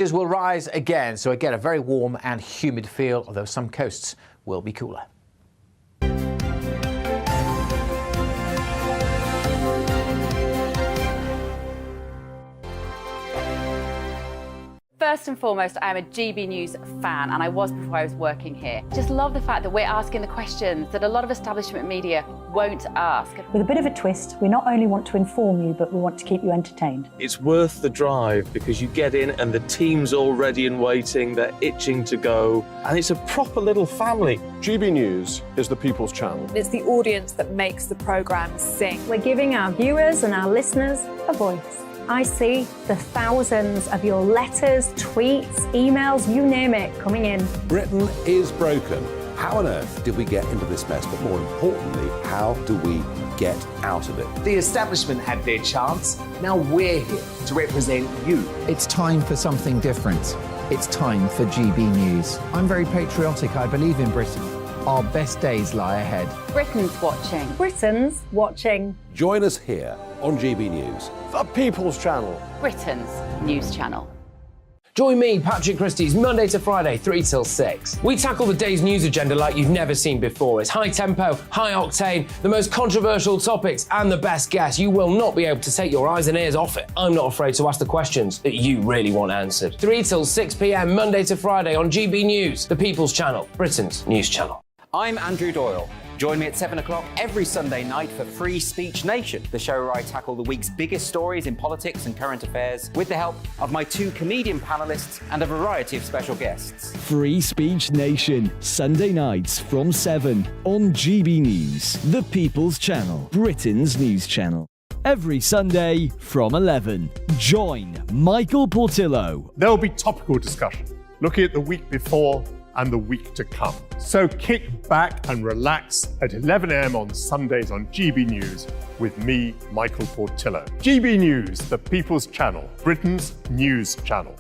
Temperatures will rise again, so again a very warm and humid feel, although some coasts will be cooler. First and foremost, I am a GB News fan, and I was before I was working here. Just love the fact that we're asking the questions that a lot of establishment media won't ask. With a bit of a twist, we not only want to inform you, but we want to keep you entertained. It's worth the drive because you get in and the team's all ready and waiting, they're itching to go, and it's a proper little family. GB News is the People's Channel. It's the audience that makes the programme sing. We're giving our viewers and our listeners a voice. I see the thousands of your letters, tweets, emails, you name it, coming in. Britain is broken. How on earth did we get into this mess? But more importantly, how do we get out of it? The establishment had their chance. Now we're here to represent you. It's time for something different. It's time for GB News. I'm very patriotic. I believe in Britain. Our best days lie ahead. Britain's watching. Britain's watching. Join us here on GB News. The People's Channel. Britain's news channel. Join me, Patrick Christie's, Monday to Friday, 3 till 6. We tackle the day's news agenda like you've never seen before. It's high tempo, high octane, the most controversial topics, and the best guests. You will not be able to take your eyes and ears off it. I'm not afraid to ask the questions that you really want answered. 3 till 6 p.m, Monday to Friday on GB News, the People's Channel, Britain's news channel. I'm Andrew Doyle. Join me at 7 o'clock every Sunday night for Free Speech Nation, the show where I tackle the week's biggest stories in politics and current affairs with the help of my 2 comedian panellists and a variety of special guests. Free Speech Nation, Sunday nights from 7 on GB News, the People's Channel, Britain's news channel. Every Sunday from 11. Join Michael Portillo. There will be topical discussion, looking at the week before and the week to come. So kick back and relax at 11 a.m. on Sundays on GB News with me, Michael Portillo. GB News, the People's Channel, Britain's news channel.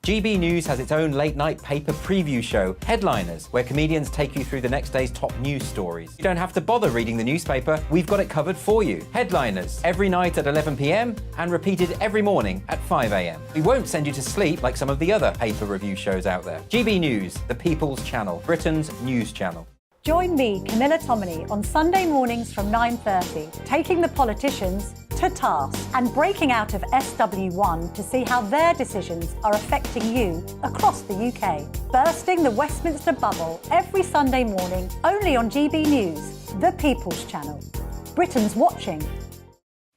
GB News has its own late-night paper preview show, Headliners, where comedians take you through the next day's top news stories. You don't have to bother reading the newspaper, we've got it covered for you. Headliners, every night at 11 p.m. and repeated every morning at 5 a.m. We won't send you to sleep like some of the other paper review shows out there. GB News, the People's Channel, Britain's news channel. Join me, Camilla Tominey, on Sunday mornings from 9:30, taking the politicians to task and breaking out of SW1 to see how their decisions are affecting you across the UK. Bursting the Westminster bubble every Sunday morning, only on GB News, the People's Channel. Britain's watching.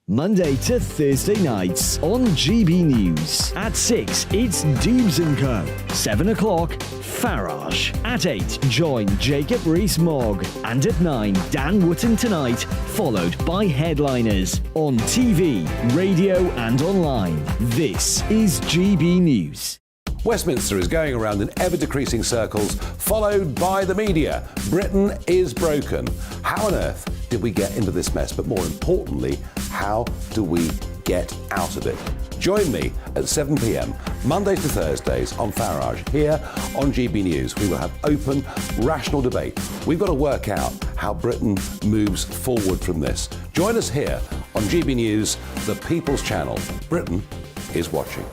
Monday to Thursday nights on GB News. At 6, it's Dubes & Co. 7 o'clock, Farage. At 8, join Jacob Rees-Mogg. And at 9, Dan Wootton Tonight, followed by Headliners. On TV, radio and online. This is GB News. Westminster is going around in ever-decreasing circles, followed by the media. Britain is broken. How on earth did we get into this mess? But more importantly, how do we get out of it? Join me at 7 p.m, Mondays to Thursdays on Farage, here on GB News. We will have open, rational debate. We've got to work out how Britain moves forward from this. Join us here on GB News, the People's Channel. Britain is watching.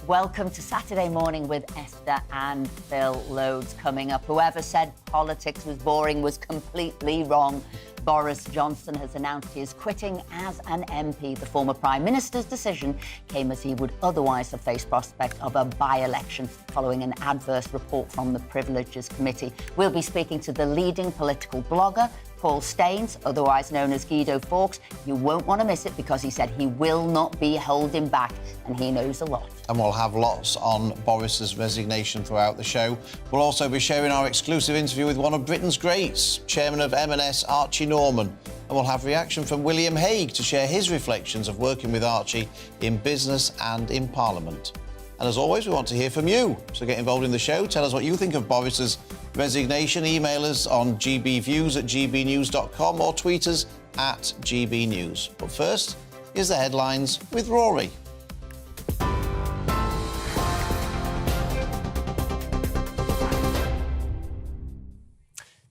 Welcome to Saturday Morning with Esther and Phil. Loads coming up. Whoever said politics was boring was completely wrong. Boris Johnson has announced he is quitting as an MP. The former Prime Minister's decision came as he would otherwise have faced prospect of a by-election following an adverse report from the Privileges Committee. We'll be speaking to the leading political blogger, Paul Staines, otherwise known as Guido Fawkes. You won't want to miss it because he said he will not be holding back and he knows a lot. And we'll have lots on Boris's resignation throughout the show. We'll also be sharing our exclusive interview with one of Britain's greats, Chairman of M&S, Archie Norman. And we'll have reaction from William Hague to share his reflections of working with Archie in business and in Parliament. And as always, we want to hear from you. So get involved in the show. Tell us what you think of Boris's resignation. Email us on gbviews@gbnews.com or tweet us at gbnews. But first, here's the headlines with Rory.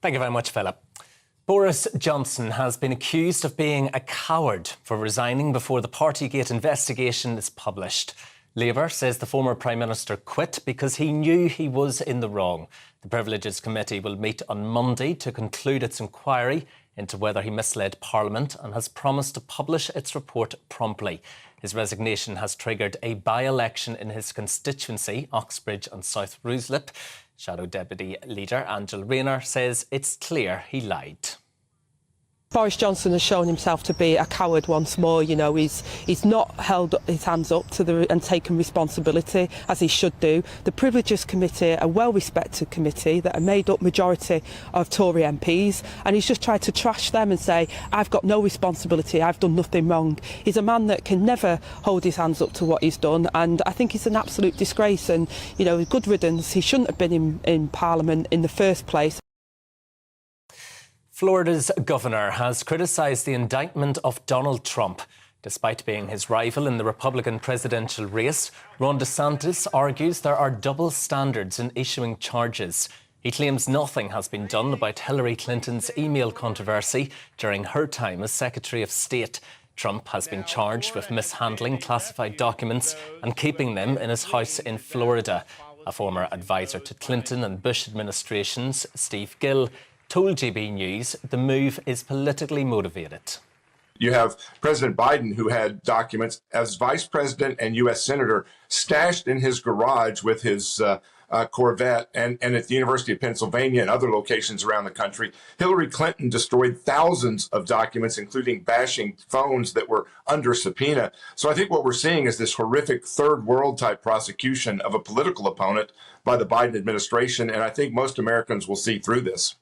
Thank you very much, Philip. Boris Johnson has been accused of being a coward for resigning before the Partygate investigation is published. Labour says the former Prime Minister quit because he knew he was in the wrong. The Privileges Committee will meet on Monday to conclude its inquiry into whether he misled Parliament and has promised to publish its report promptly. His resignation has triggered a by-election in his constituency, Oxbridge and South Ruislip. Shadow Deputy Leader Angela Rayner says it's clear he lied. Boris Johnson has shown himself to be a coward once more. You know, he's not held his hands up to and taken responsibility as he should do. The Privileges Committee, a well-respected committee that are made up majority of Tory MPs, and he's just tried to trash them and say, I've got no responsibility, I've done nothing wrong. He's a man that can never hold his hands up to what he's done, and I think it's an absolute disgrace, and, you know, good riddance. He shouldn't have been in Parliament in the first place. Florida's governor has criticised the indictment of Donald Trump. Despite being his rival in the Republican presidential race, Ron DeSantis argues there are double standards in issuing charges. He claims nothing has been done about Hillary Clinton's email controversy during her time as Secretary of State. Trump has been charged with mishandling classified documents and keeping them in his house in Florida. A former advisor to Clinton and Bush administrations, Steve Gill, told GBNews the move is politically motivated. You have President Biden, who had documents as vice president and U.S. senator stashed in his garage with his Corvette and at the University of Pennsylvania and other locations around the country. Hillary Clinton destroyed thousands of documents, including bashing phones that were under subpoena. So I think what we're seeing is this horrific third world type prosecution of a political opponent by the Biden administration. And I think most Americans will see through this.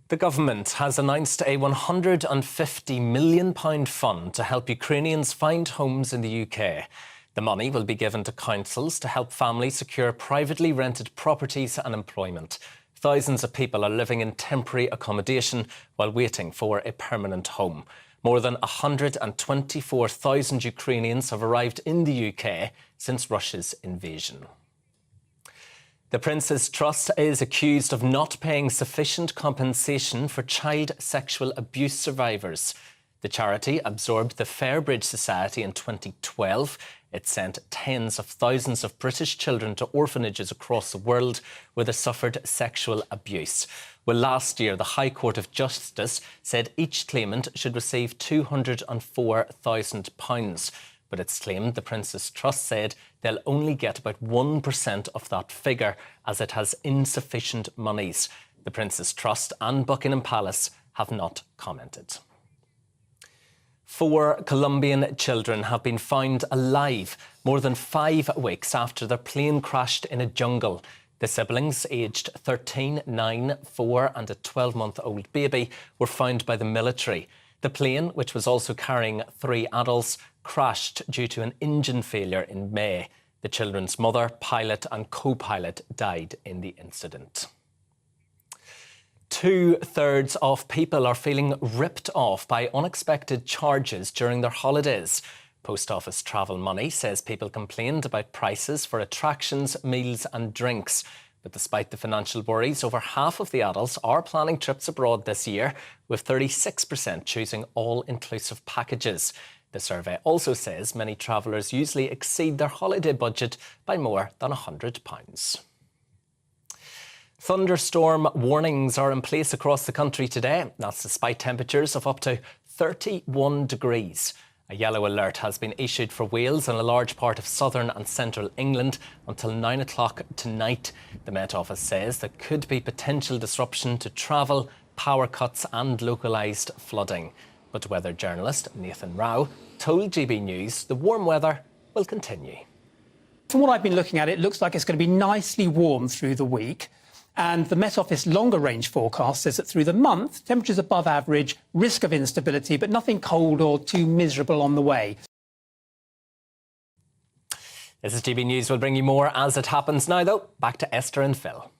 The government has announced a £150 million fund to help Ukrainians find homes in the UK. The money will be given to councils to help families secure privately rented properties and employment. Thousands of people are living in temporary accommodation while waiting for a permanent home. More than 124,000 Ukrainians have arrived in the UK since Russia's invasion. The Prince's Trust is accused of not paying sufficient compensation for child sexual abuse survivors. The charity absorbed the Fairbridge Society in 2012. It sent tens of thousands of British children to orphanages across the world where they suffered sexual abuse. Well, last year, the High Court of Justice said each claimant should receive £204,000. But it's claimed the Prince's Trust said they'll only get about 1% of that figure as it has insufficient monies. The Prince's Trust and Buckingham Palace have not commented. 4 Colombian children have been found alive more than 5 weeks after their plane crashed in a jungle. The siblings, aged 13, 9, 4 and a 12-month-old baby, were found by the military. The plane, which was also carrying 3 adults, crashed due to an engine failure in May. The children's mother, pilot and co-pilot died in the incident. 2/3 of people are feeling ripped off by unexpected charges during their holidays. Post Office Travel Money says people complained about prices for attractions, meals and drinks. But despite the financial worries, over half of the adults are planning trips abroad this year, with 36% choosing all-inclusive packages. The survey also says many travellers usually exceed their holiday budget by more than £100. Thunderstorm warnings are in place across the country today. That's despite temperatures of up to 31 degrees. A yellow alert has been issued for Wales and a large part of southern and central England until 9 o'clock tonight. The Met Office says there could be potential disruption to travel, power cuts and localised flooding. But weather journalist Nathan Rao told GB News the warm weather will continue. From what I've been looking at, it looks like it's going to be nicely warm through the week. And the Met Office longer range forecast says that through the month, temperatures above average, risk of instability, but nothing cold or too miserable on the way. This is GB News. We'll bring you more as it happens now, though. Back to Esther and Phil.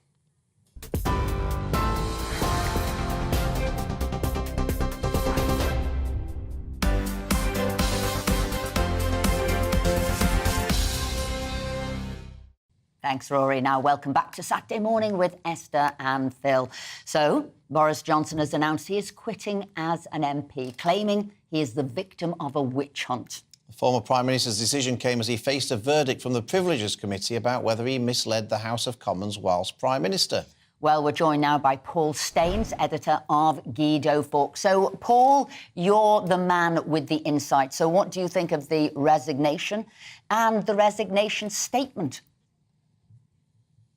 Thanks, Rory. Now, welcome back to Saturday Morning with Esther and Phil. So, Boris Johnson has announced he is quitting as an MP, claiming he is the victim of a witch hunt. The former Prime Minister's decision came as he faced a verdict from the Privileges Committee about whether he misled the House of Commons whilst Prime Minister. Well, we're joined now by Paul Staines, editor of Guido Fawkes. So, Paul, you're the man with the insight. So what do you think of the resignation and the resignation statement?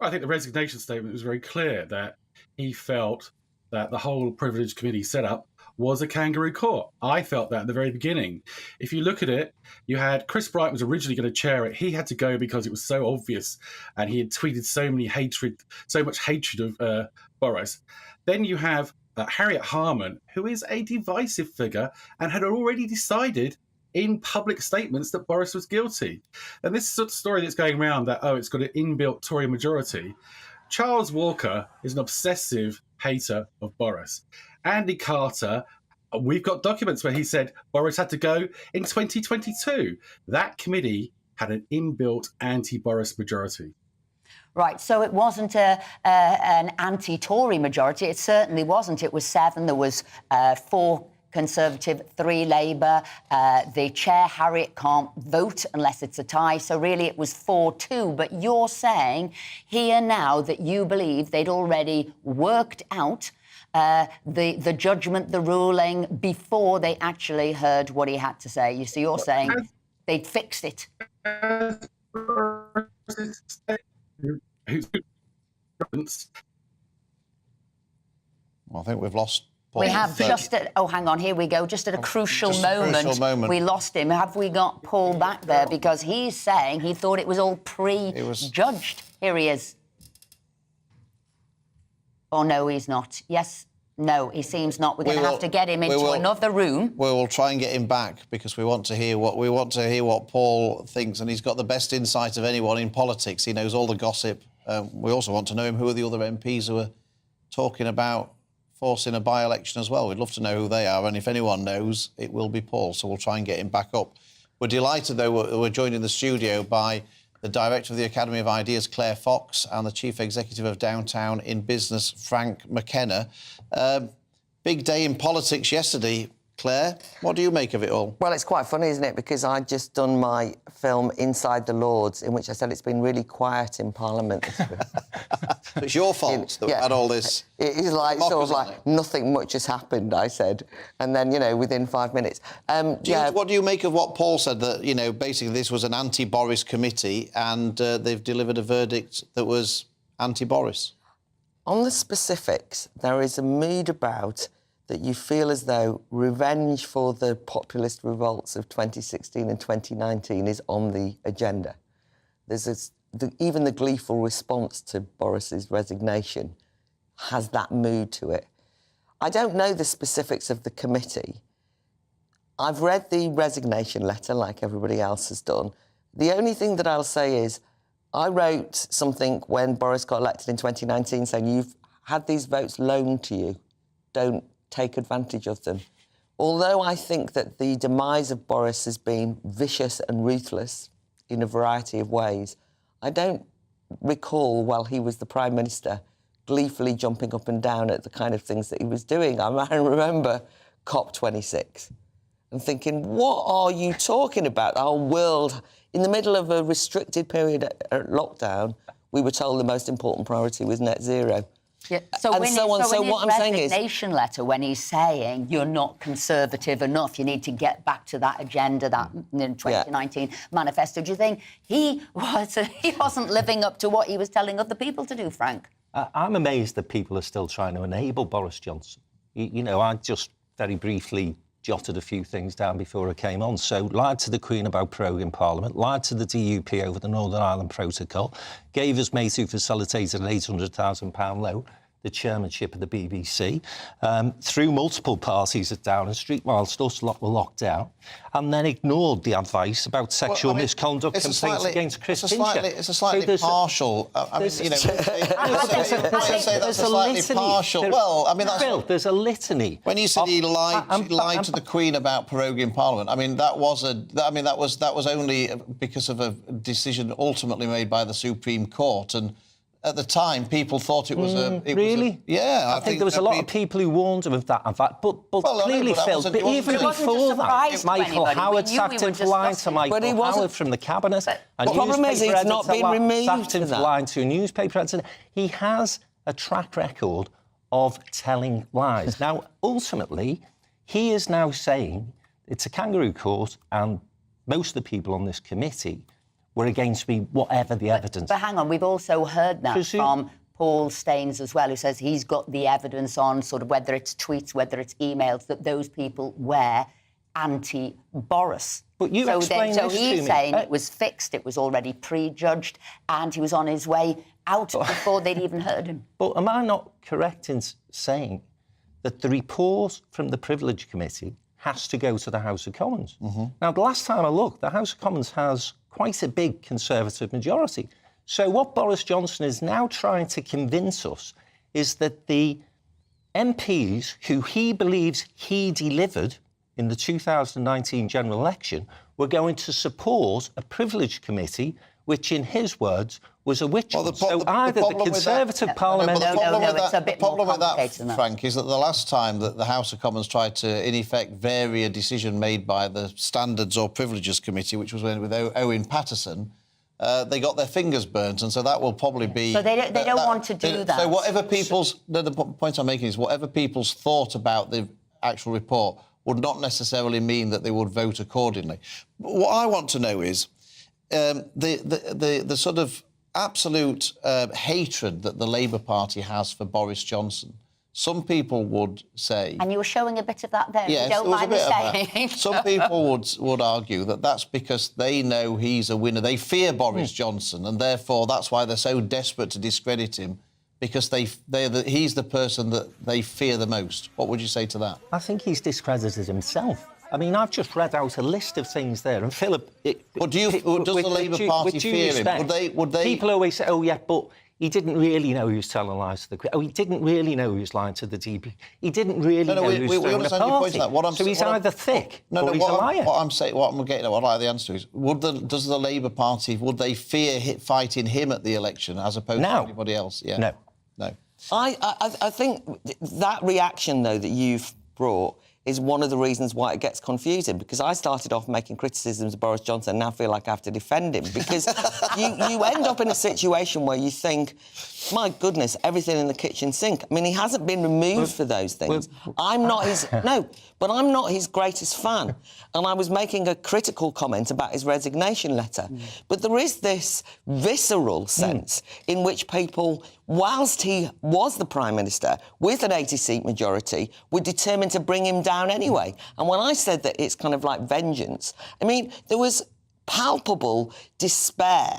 I think the resignation statement was very clear that he felt that the whole Privilege Committee setup was a kangaroo court. I felt that at the very beginning. If you look at it, you had Chris Bright was originally going to chair it. He had to go because it was so obvious, and he had tweeted so much hatred of Boris. Then you have Harriet Harman, who is a divisive figure and had already decided in public statements that Boris was guilty. And this sort of story that's going around that, it's got an inbuilt Tory majority. Charles Walker is an obsessive hater of Boris. Andy Carter, we've got documents where he said Boris had to go in 2022. That committee had an inbuilt anti-Boris majority. Right, so it wasn't an anti-Tory majority. It certainly wasn't. It was 7. There was 4 Conservative, 3 Labour. The chair, Harriet, can't vote unless it's a tie. So really it was 4-2. But you're saying here now that you believe they'd already worked out the judgment, the ruling, before they actually heard what he had to say. So you're saying they'd fixed it. Well, I think we've lost Paul. We have just at... Oh, hang on, here we go. Just at a crucial moment, we lost him. Have we got Paul back there? Because he's saying he thought it was all pre-judged. Here he is. Oh, no, he's not. Yes, no, he seems not. We're going to have to get him into another room. We will try and get him back because we want to hear what Paul thinks, and he's got the best insight of anyone in politics. He knows all the gossip. We also want to know who are the other MPs who are talking about forcing a by-election as well. We'd love to know who they are, and if anyone knows, it will be Paul. So we'll try and get him back up. We're delighted, though, we're joined in the studio by the Director of the Academy of Ideas, Claire Fox, and the Chief Executive of Downtown in Business, Frank McKenna. Big day in politics yesterday. Claire, what do you make of it all? Well, it's quite funny, isn't it? Because I'd just done my film Inside the Lords, in which I said it's been really quiet in Parliament this week. So it's your fault that we had all this. It is like sort of like nothing much has happened, I said. And then, within 5 minutes. What do you make of what Paul said, that, basically this was an anti-Boris committee and they've delivered a verdict that was anti-Boris? On the specifics, there is a mood about that you feel as though revenge for the populist revolts of 2016 and 2019 is on the agenda. There's even the gleeful response to Boris's resignation has that mood to it. I don't know the specifics of the committee. I've read the resignation letter like everybody else has done. The only thing that I'll say is I wrote something when Boris got elected in 2019 saying you've had these votes loaned to you. Don't take advantage of them. Although I think that the demise of Boris has been vicious and ruthless in a variety of ways, I don't recall, while he was the Prime Minister, gleefully jumping up and down at the kind of things that he was doing. I remember COP26 and thinking, what are you talking about? The whole world, in the middle of a restricted period at lockdown, we were told the most important priority was net zero. Yeah. So what I'm saying is, resignation letter, when he's saying you're not conservative enough, you need to get back to that agenda, that 2019 manifesto. Do you think he wasn't living up to what he was telling other people to do, Frank? I'm amazed that people are still trying to enable Boris Johnson. I just very briefly jotted a few things down before I came on. So lied to the Queen about proroguing Parliament, lied to the DUP over the Northern Ireland Protocol, gave his mate who facilitated an £800,000 loan the chairmanship of the BBC through multiple parties at Downing Street whilst us lot were locked down, and then ignored the advice about sexual misconduct complaints against Chris Pincher. It's a slightly partial. I mean, you know, that's a slightly partial. Well, I mean, that's there's a litany. When you said he lied to the Queen about proroguing Parliament, I mean that was only because of a decision ultimately made by the Supreme Court, and at the time people thought it was I think there was a lot of people who warned him of that. But clearly, Phil, but even before that, Michael Howard sacked him for lying to Michael Howard from the cabinet. The problem is he's not been removed sacked him for for that. lying to a newspaper editor. He has a track record of telling lies. Now, ultimately, he is now saying it's a kangaroo court, and most of the people on this committee were against me, whatever the evidence. But hang on, we've also heard that from Paul Staines as well, who says he's got the evidence on sort of whether it's tweets, whether it's emails, that those people were anti-Boris. But you so explain so this he's to me. saying it was fixed, it was already prejudged, and he was on his way out before they'd even heard him. But am I not correct in saying that the report from the Privilege Committee has to go to the House of Commons? Now, the last time I looked, the House of Commons has quite a big Conservative majority. So what Boris Johnson is now trying to convince us is that the MPs who he believes he delivered in the 2019 general election were going to support a Privilege Committee which, in his words, was a witch hunt. So either the Conservative Parliament... The problem with that, Frank, is that the last time that the House of Commons tried to, in effect, vary a decision made by the Standards or Privileges Committee, which was with Owen Paterson, they got their fingers burnt, and so that will probably be... So they don't want to do that. So whatever people's... The point I'm making is whatever people's thought about the actual report would not necessarily mean that they would vote accordingly. But what I want to know is the sort of absolute hatred that the Labour Party has for Boris Johnson. Some people would say... And you were showing a bit of that there. Yes, you don't mind me saying. Some people would argue that that's because they know he's a winner. They fear Boris Johnson, and therefore that's why they're so desperate to discredit him, because he's the person that they fear the most. What would you say to that? I think he's discredited himself. I mean, I've just read out a list of things there, and Philip... But does the Labour Party fear him? Would they... People always say, oh, yeah, but he didn't really know he was telling lies to the Queen. Oh, he didn't really know he was lying to the DP. He didn't really know he was throwing a party. So he's either thick or he's a liar. What I'm getting at, what I'd like the answer to is, does the Labour Party, would they fear fighting him at the election as opposed to anybody else? Yeah. No. I think that reaction, though, that you've brought is one of the reasons why it gets confusing, because I started off making criticisms of Boris Johnson and now feel like I have to defend him, because you end up in a situation where you think, my goodness, everything in the kitchen sink. I mean, he hasn't been removed for those things. I'm not his greatest fan. And I was making a critical comment about his resignation letter. But there is this visceral sense in which people, whilst he was the Prime Minister with an 80-seat majority, were determined to bring him down anyway. And when I said that it's kind of like vengeance, I mean, there was palpable despair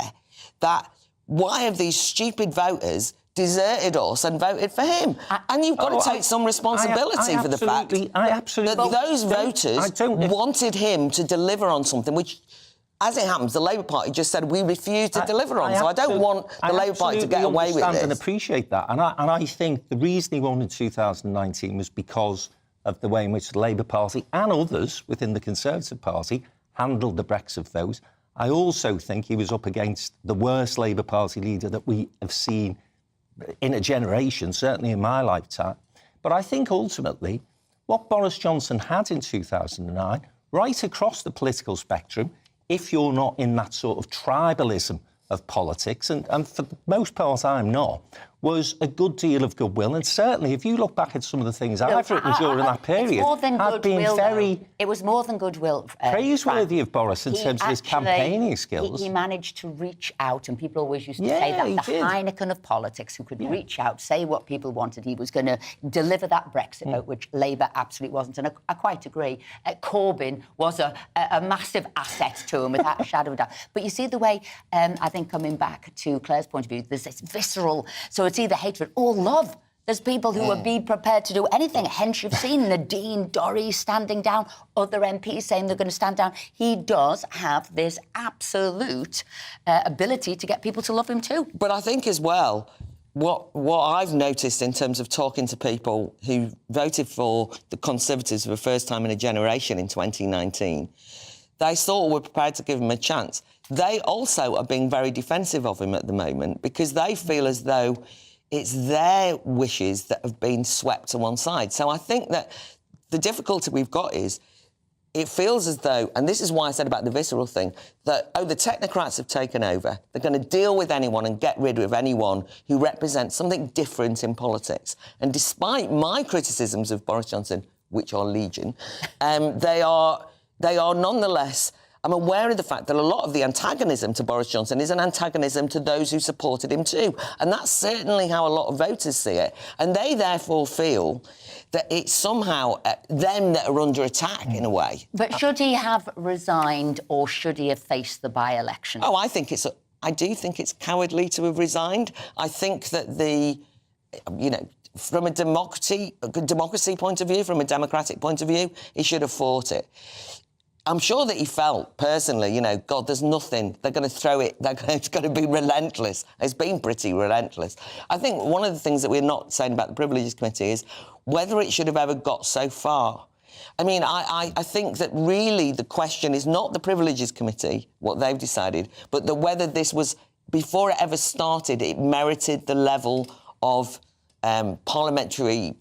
that why have these stupid voters deserted us and voted for him? And you've got to take some responsibility for the fact that those voters wanted him to deliver on something which, as it happens, the Labour Party just said, we refuse to deliver on. So I don't want the Labour Party to get away with this. I and appreciate that. And I think the reason he won in 2019 was because of the way in which the Labour Party and others within the Conservative Party handled the Brexit vote. I also think he was up against the worst Labour Party leader that we have seen in a generation, certainly in my lifetime. But I think ultimately what Boris Johnson had in 2009, right across the political spectrum, if you're not in that sort of tribalism of politics, and for the most part I'm not, was a good deal of goodwill. And certainly, if you look back at some of the things I've written during that period, I've been very... It was more than goodwill. Praiseworthy of Boris in terms of his campaigning skills. He managed to reach out, and people always used to say that the Heineken of politics, who could reach out, say what people wanted. He was going to deliver that Brexit vote, which Labour absolutely wasn't. And I quite agree. Corbyn was a massive asset to him, without a shadow of a doubt. But you see the way, I think, coming back to Claire's point of view, there's this visceral... So it's either hatred or love There's people who would be prepared to do anything. Hence, you've seen Nadine Dorries standing down, other MPs saying they're going to stand down. He does have this absolute ability to get people to love him too. But I think as well, what I've noticed in terms of talking to people who voted for the Conservatives for the first time in a generation in 2019, they sort of were prepared to give him a chance. They also are being very defensive of him at the moment because they feel as though it's their wishes that have been swept to one side. So I think that the difficulty we've got is it feels as though, and this is why I said about the visceral thing, that, the technocrats have taken over. They're going to deal with anyone and get rid of anyone who represents something different in politics. And despite my criticisms of Boris Johnson, which are legion, they are nonetheless... I'm aware of the fact that a lot of the antagonism to Boris Johnson is an antagonism to those who supported him too. And that's certainly how a lot of voters see it. And they therefore feel that it's somehow them that are under attack in a way. But should he have resigned or should he have faced the by-election? Oh, I do think it's cowardly to have resigned. I think that from a democracy point of view, from a democratic point of view, he should have fought it. I'm sure that he felt, personally, God, there's nothing. They're going to throw it. It's going to be relentless. It's been pretty relentless. I think one of the things that we're not saying about the Privileges Committee is whether it should have ever got so far. I mean, I think that really the question is not the Privileges Committee, what they've decided, but whether this was, before it ever started, it merited the level of parliamentary,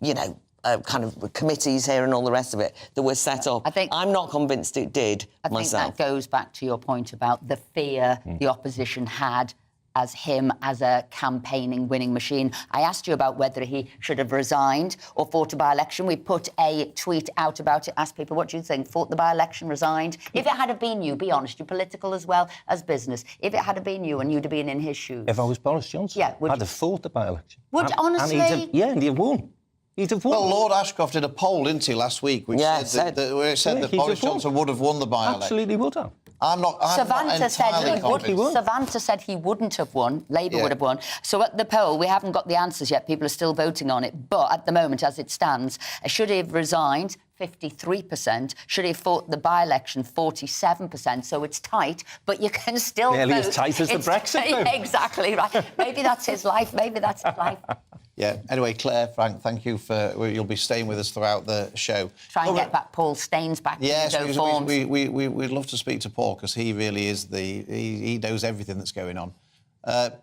kind of committees here and all the rest of it that were set up. I'm not convinced it did myself. I think that goes back to your point about the fear the opposition had as him as a campaigning winning machine. I asked you about whether he should have resigned or fought a by-election. We put a tweet out about it, asked people, what do you think? Fought the by-election, resigned? If it had have been you, be honest, you're political as well as business. If it had have been you and you'd have been in his shoes. If I was Boris Johnson, I'd have fought the by-election. Honestly? And he'd have won. He'd have won. Well, Lord Ashcroft did a poll, didn't he, last week, which said that Boris Johnson would have won the by-election. Absolutely would have. Savanta said he wouldn't have won. Labour would have won. So at the poll, we haven't got the answers yet. People are still voting on it. But at the moment, as it stands, should he have resigned? 53%. Should he have fought the by-election? 47%. So it's tight, but you can still vote. Nearly as tight as the Brexit vote. Exactly right. Maybe that's his life. Maybe that's his life. Yeah. Anyway, Claire, Frank, thank you you'll be staying with us throughout the show. Try and get back Paul Staines back. Yes, we'd love to speak to Paul because he really is he knows everything that's going on.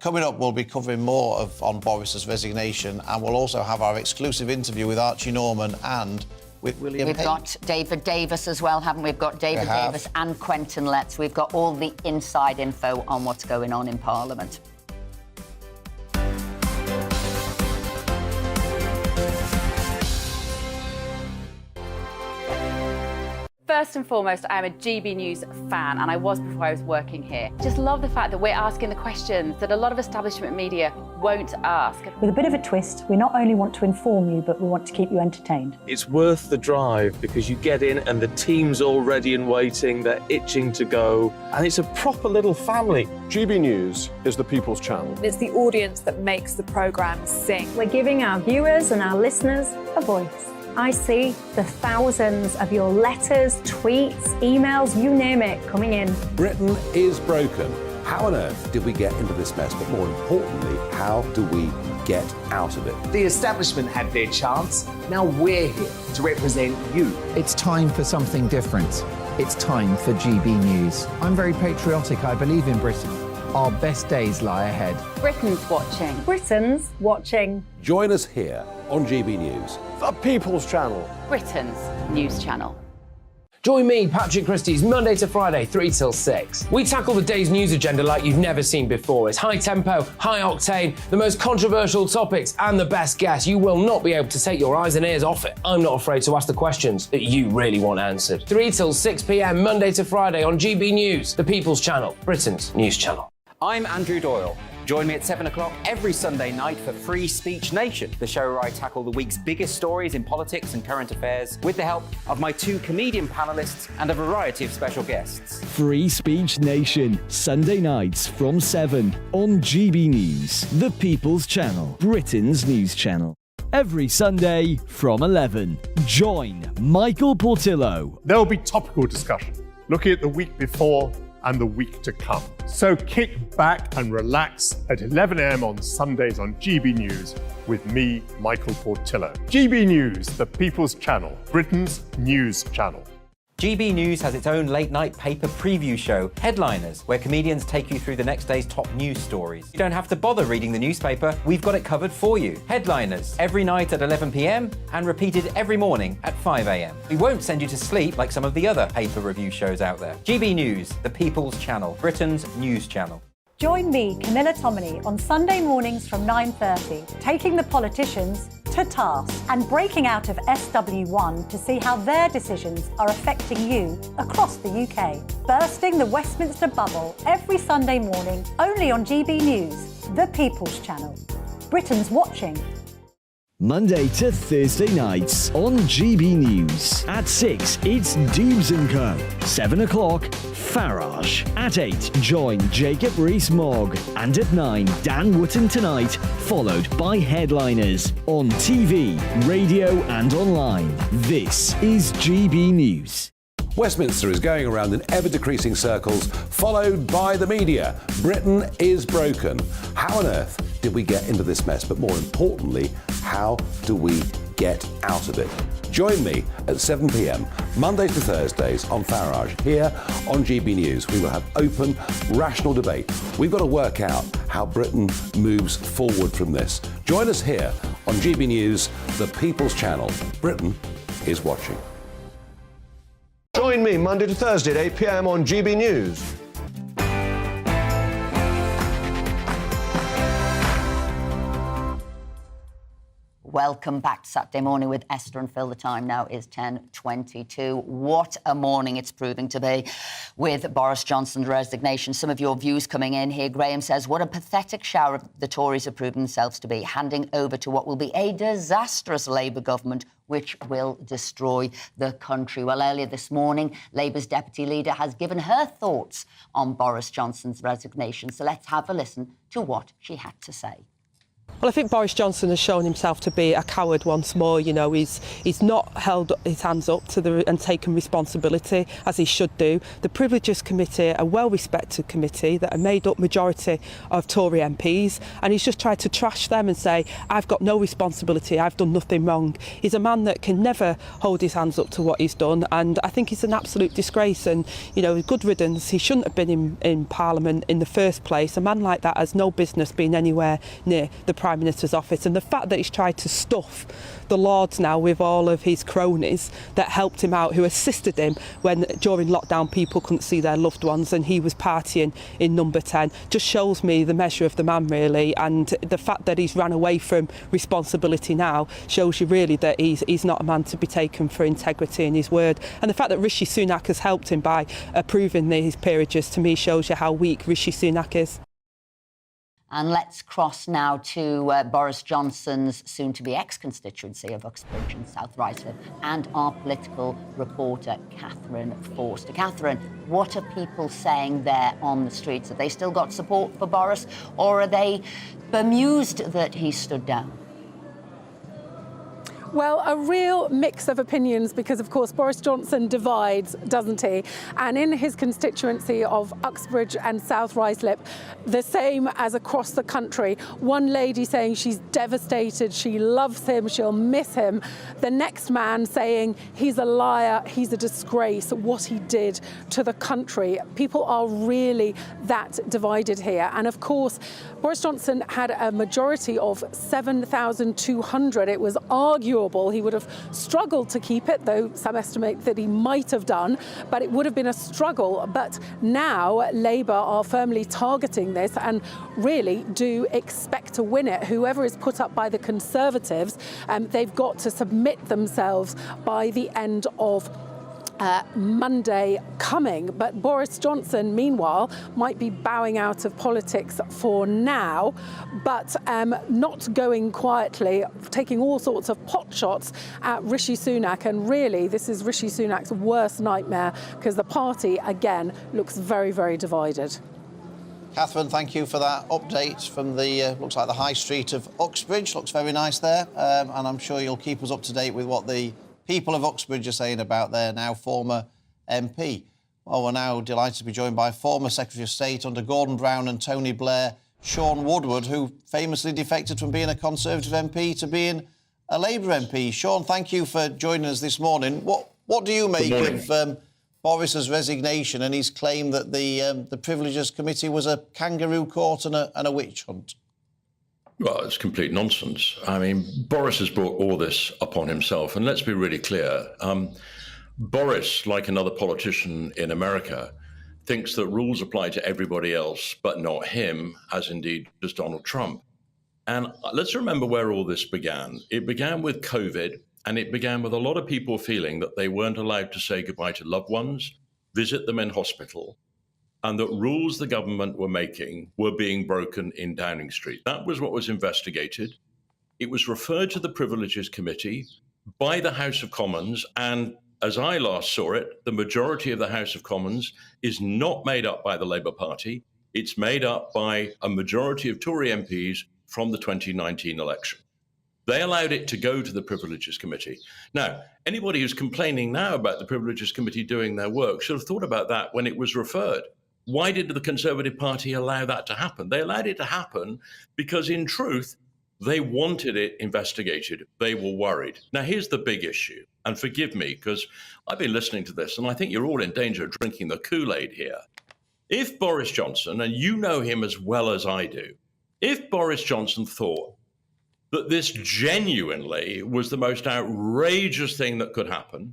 Coming up, we'll be covering more on Boris's resignation, and we'll also have our exclusive interview with Archie Norman and with William We've Hague. got David Davis as well, haven't we? We've got David Davis and Quentin Letts. We've got all the inside info on what's going on in Parliament. First and foremost, I'm a GB News fan, and I was before I was working here. Just love the fact that we're asking the questions that a lot of establishment media won't ask. With a bit of a twist, we not only want to inform you, but we want to keep you entertained. It's worth the drive because you get in and the team's all ready and waiting, they're itching to go, and it's a proper little family. GB News is the People's Channel. It's the audience that makes the programme sing. We're giving our viewers and our listeners a voice. I see the thousands of your letters, tweets, emails, you name it, coming in. Britain is broken. How on earth did we get into this mess? But more importantly, how do we get out of it? The establishment had their chance. Now we're here to represent you. It's time for something different. It's time for GB News. I'm very patriotic. I believe in Britain. Our best days lie ahead. Britain's watching. Britain's watching. Join us here on GB News. The People's Channel. Britain's news channel. Join me, Patrick Christie's, Monday to Friday, 3 till 6. We tackle the day's news agenda like you've never seen before. It's high tempo, high octane, the most controversial topics, and the best guests. You will not be able to take your eyes and ears off it. I'm not afraid to ask the questions that you really want answered. 3 till 6 p.m, Monday to Friday on GB News, the People's Channel, Britain's news channel. I'm Andrew Doyle. Join me at 7 o'clock every Sunday night for Free Speech Nation, the show where I tackle the week's biggest stories in politics and current affairs with the help of my 2 comedian panellists and a variety of special guests. Free Speech Nation, Sunday nights from 7 on GB News, the People's Channel, Britain's news channel. every Sunday from 11. Join Michael Portillo. There'll be topical discussion, looking at the week before and the week to come. So kick back and relax at 11 a.m. on Sundays on GB News with me, Michael Portillo. GB News, the People's Channel, Britain's news channel. GB News has its own late-night paper preview show, Headliners, where comedians take you through the next day's top news stories. You don't have to bother reading the newspaper, we've got it covered for you. Headliners, every night at 11 p.m. and repeated every morning at 5 a.m. We won't send you to sleep like some of the other paper review shows out there. GB News, the People's Channel, Britain's news channel. Join me, Camilla Tominey, on Sunday mornings from 9:30, taking the politicians to task and breaking out of SW1 to see how their decisions are affecting you across the UK. Bursting the Westminster bubble every Sunday morning, only on GB News, the People's Channel. Britain's watching. Monday to Thursday nights on GB News. At 6, it's Dubes & Co. 7 o'clock, Farage. At 8, join Jacob Rees-Mogg. And at 9, Dan Wootton Tonight, followed by Headliners. On TV, radio and online. This is GB News. Westminster is going around in ever-decreasing circles, followed by the media. Britain is broken. How on earth did we get into this mess? But more importantly, how do we get out of it? Join me at 7 p.m, Mondays to Thursdays on Farage, here on GB News. We will have open, rational debate. We've got to work out how Britain moves forward from this. Join us here on GB News, the People's Channel. Britain is watching. Join me Monday to Thursday at 8 p.m. on GB News. Welcome back to Saturday Morning with Esther and Phil. The time now is 10:22. What a morning it's proving to be with Boris Johnson's resignation. Some of your views coming in here. Graham says, what a pathetic shower the Tories have proven themselves to be, handing over to what will be a disastrous Labour government which will destroy the country. Well, earlier this morning, Labour's deputy leader has given her thoughts on Boris Johnson's resignation. So let's have a listen to what she had to say. Well, I think Boris Johnson has shown himself to be a coward once more. You know, he's not held his hands up to and taken responsibility as he should do. The Privileges Committee, a well-respected committee that are made up majority of Tory MPs, and he's just tried to trash them and say, I've got no responsibility, I've done nothing wrong. He's a man that can never hold his hands up to what he's done, and I think he's an absolute disgrace. And, you know, good riddance. He shouldn't have been in Parliament in the first place. A man like that has no business being anywhere near the Prime Minister's office, and the fact that he's tried to stuff the Lords now with all of his cronies that helped him out, who assisted him when during lockdown people couldn't see their loved ones and he was partying in Number 10, just shows me the measure of the man, really. And the fact that he's ran away from responsibility now shows you really that he's not a man to be taken for integrity in his word. And the fact that Rishi Sunak has helped him by approving these peerages, to me shows you how weak Rishi Sunak is. And let's cross now to Boris Johnson's soon-to-be ex-constituency of Uxbridge and South Ruislip and our political reporter, Catherine Forster. Catherine, what are people saying there on the streets? Have they still got support for Boris, or are they bemused that he stood down? Well, a real mix of opinions because, of course, Boris Johnson divides, doesn't he? And in his constituency of Uxbridge and South Ruislip, the same as across the country. One lady saying she's devastated, she loves him, she'll miss him. The next man saying he's a liar, he's a disgrace, what he did to the country. People are really that divided here. And, of course, Boris Johnson had a majority of 7,200. It was arguable he would have struggled to keep it, though some estimate that he might have done, but it would have been a struggle. But now Labour are firmly targeting this and really do expect to win it. Whoever is put up by the Conservatives, they've got to submit themselves by the end of Monday coming. But Boris Johnson, meanwhile, might be bowing out of politics for now, but not going quietly, taking all sorts of pot shots at Rishi Sunak. And really, this is Rishi Sunak's worst nightmare because the party, again, looks very, very divided. Catherine, thank you for that update from the, looks like the high street of Uxbridge. Looks very nice there. And I'm sure you'll keep us up to date with what the people of Uxbridge are saying about their now former MP. Well, we're now delighted to be joined by former Secretary of State under Gordon Brown and Tony Blair, Sean Woodward, who famously defected from being a Conservative MP to being a Labour MP. Sean, thank you for joining us this morning. What do you make of Boris's resignation and his claim that the Privileges Committee was a kangaroo court and a witch hunt? Well, it's complete nonsense. I mean, Boris has brought all this upon himself. And let's be really clear. Boris, like another politician in America, thinks that rules apply to everybody else, but not him, as indeed does Donald Trump. And let's remember where all this began. It began with COVID. And it began with a lot of people feeling that they weren't allowed to say goodbye to loved ones, visit them in hospital, and that rules the government were making were being broken in Downing Street. That was what was investigated. It was referred to the Privileges Committee by the House of Commons. And as I last saw it, the majority of the House of Commons is not made up by the Labour Party. It's made up by a majority of Tory MPs from the 2019 election. They allowed it to go to the Privileges Committee. Now, anybody who's complaining now about the Privileges Committee doing their work should have thought about that when it was referred. Why did the Conservative Party allow that to happen? They allowed it to happen because, in truth, they wanted it investigated. They were worried. Now, here's the big issue, and forgive me, because I've been listening to this, and I think you're all in danger of drinking the Kool-Aid here. If Boris Johnson, and you know him as well as I do, if Boris Johnson thought that this genuinely was the most outrageous thing that could happen,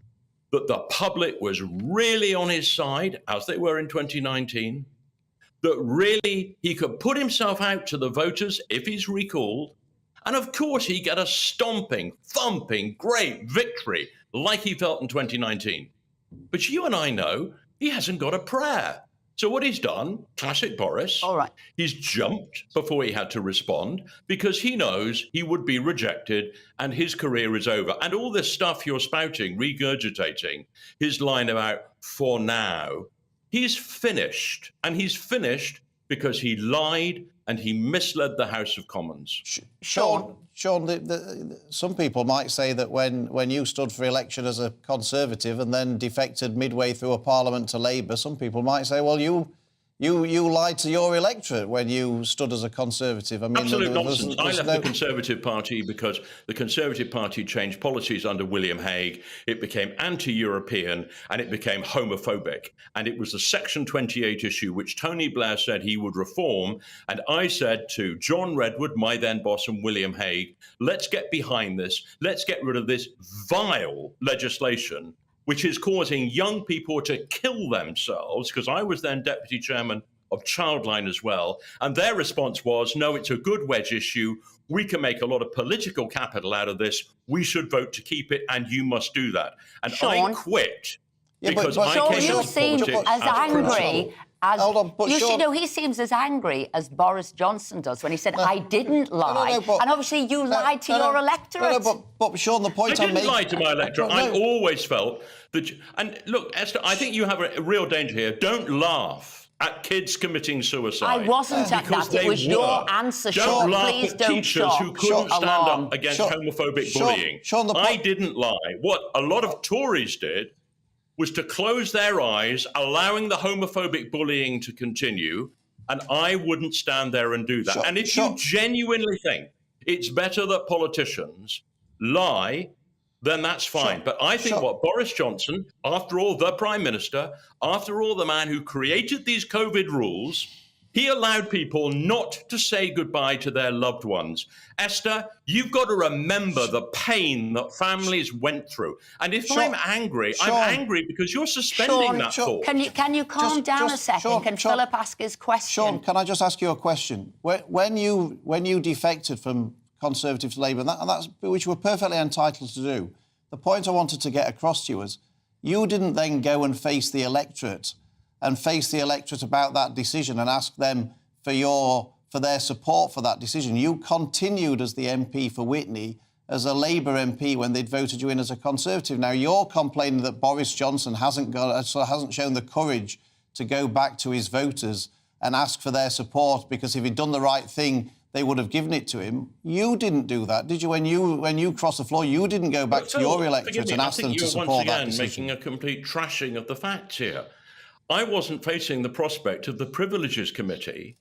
that the public was really on his side, as they were in 2019, that really he could put himself out to the voters if he's recalled, and of course he'd get a stomping, thumping, great victory like he felt in 2019. But you and I know he hasn't got a prayer. So what he's done, classic Boris, all right, he's jumped before he had to respond because he knows he would be rejected and his career is over. And all this stuff you're spouting, regurgitating, his line about for now, he's finished. And he's finished because he lied and he misled the House of Commons. Sean, some people might say that when you stood for election as a Conservative and then defected midway through a parliament to Labour, some people might say, well, you lied to your electorate when you stood as a Conservative. I mean, absolute nonsense. I left the Conservative Party because the Conservative Party changed policies under William Hague. It became anti-European and it became homophobic. And it was the Section 28 issue which Tony Blair said he would reform. And I said to John Redwood, my then boss, and William Hague, let's get behind this. Let's get rid of this vile legislation which is causing young people to kill themselves, because I was then deputy chairman of Childline as well. And their response was, no, it's a good wedge issue. We can make a lot of political capital out of this. We should vote to keep it, and you must do that. And Sean, I quit yeah, because I came you into seem politics as angry as hold on, but you Sean, know, he seems as angry as Boris Johnson does when he said, I didn't lie. And obviously you lied to your electorate. But Sean, the point I I'm making... didn't lie to my electorate. I always felt that... And look, Esther, I think you have a real danger here. Don't laugh at kids committing suicide. I wasn't at that. It was your answer, Sean. Don't laugh Please at don't teachers who couldn't stand up against homophobic bullying. I didn't lie. What a lot of Tories did was to close their eyes, allowing the homophobic bullying to continue, and I wouldn't stand there and do that. And if you genuinely think it's better that politicians lie, then that's fine. But I think what Boris Johnson, after all, the Prime Minister, after all, the man who created these COVID rules, he allowed people not to say goodbye to their loved ones. Esther, you've got to remember the pain that families went through. And if I'm angry, I'm angry because you're suspending that thought. Can you calm down a second? Can Philip ask his question? Sean, can I just ask you a question? When you defected from Conservative to Labour, and that's which you were perfectly entitled to do, the point I wanted to get across to you was you didn't then go and face the electorate about that decision and ask them for their support for that decision. You continued as the MP for Witney as a Labour MP when they'd voted you in as a Conservative. Now, you're complaining that Boris Johnson hasn't shown the courage to go back to his voters and ask for their support, because if he'd done the right thing, they would have given it to him. You didn't do that, did you? When you crossed the floor, you didn't go back to your electorate and ask them to support that decision. I think you're once again making a complete trashing of the facts here. I wasn't facing the prospect of the Privileges Committee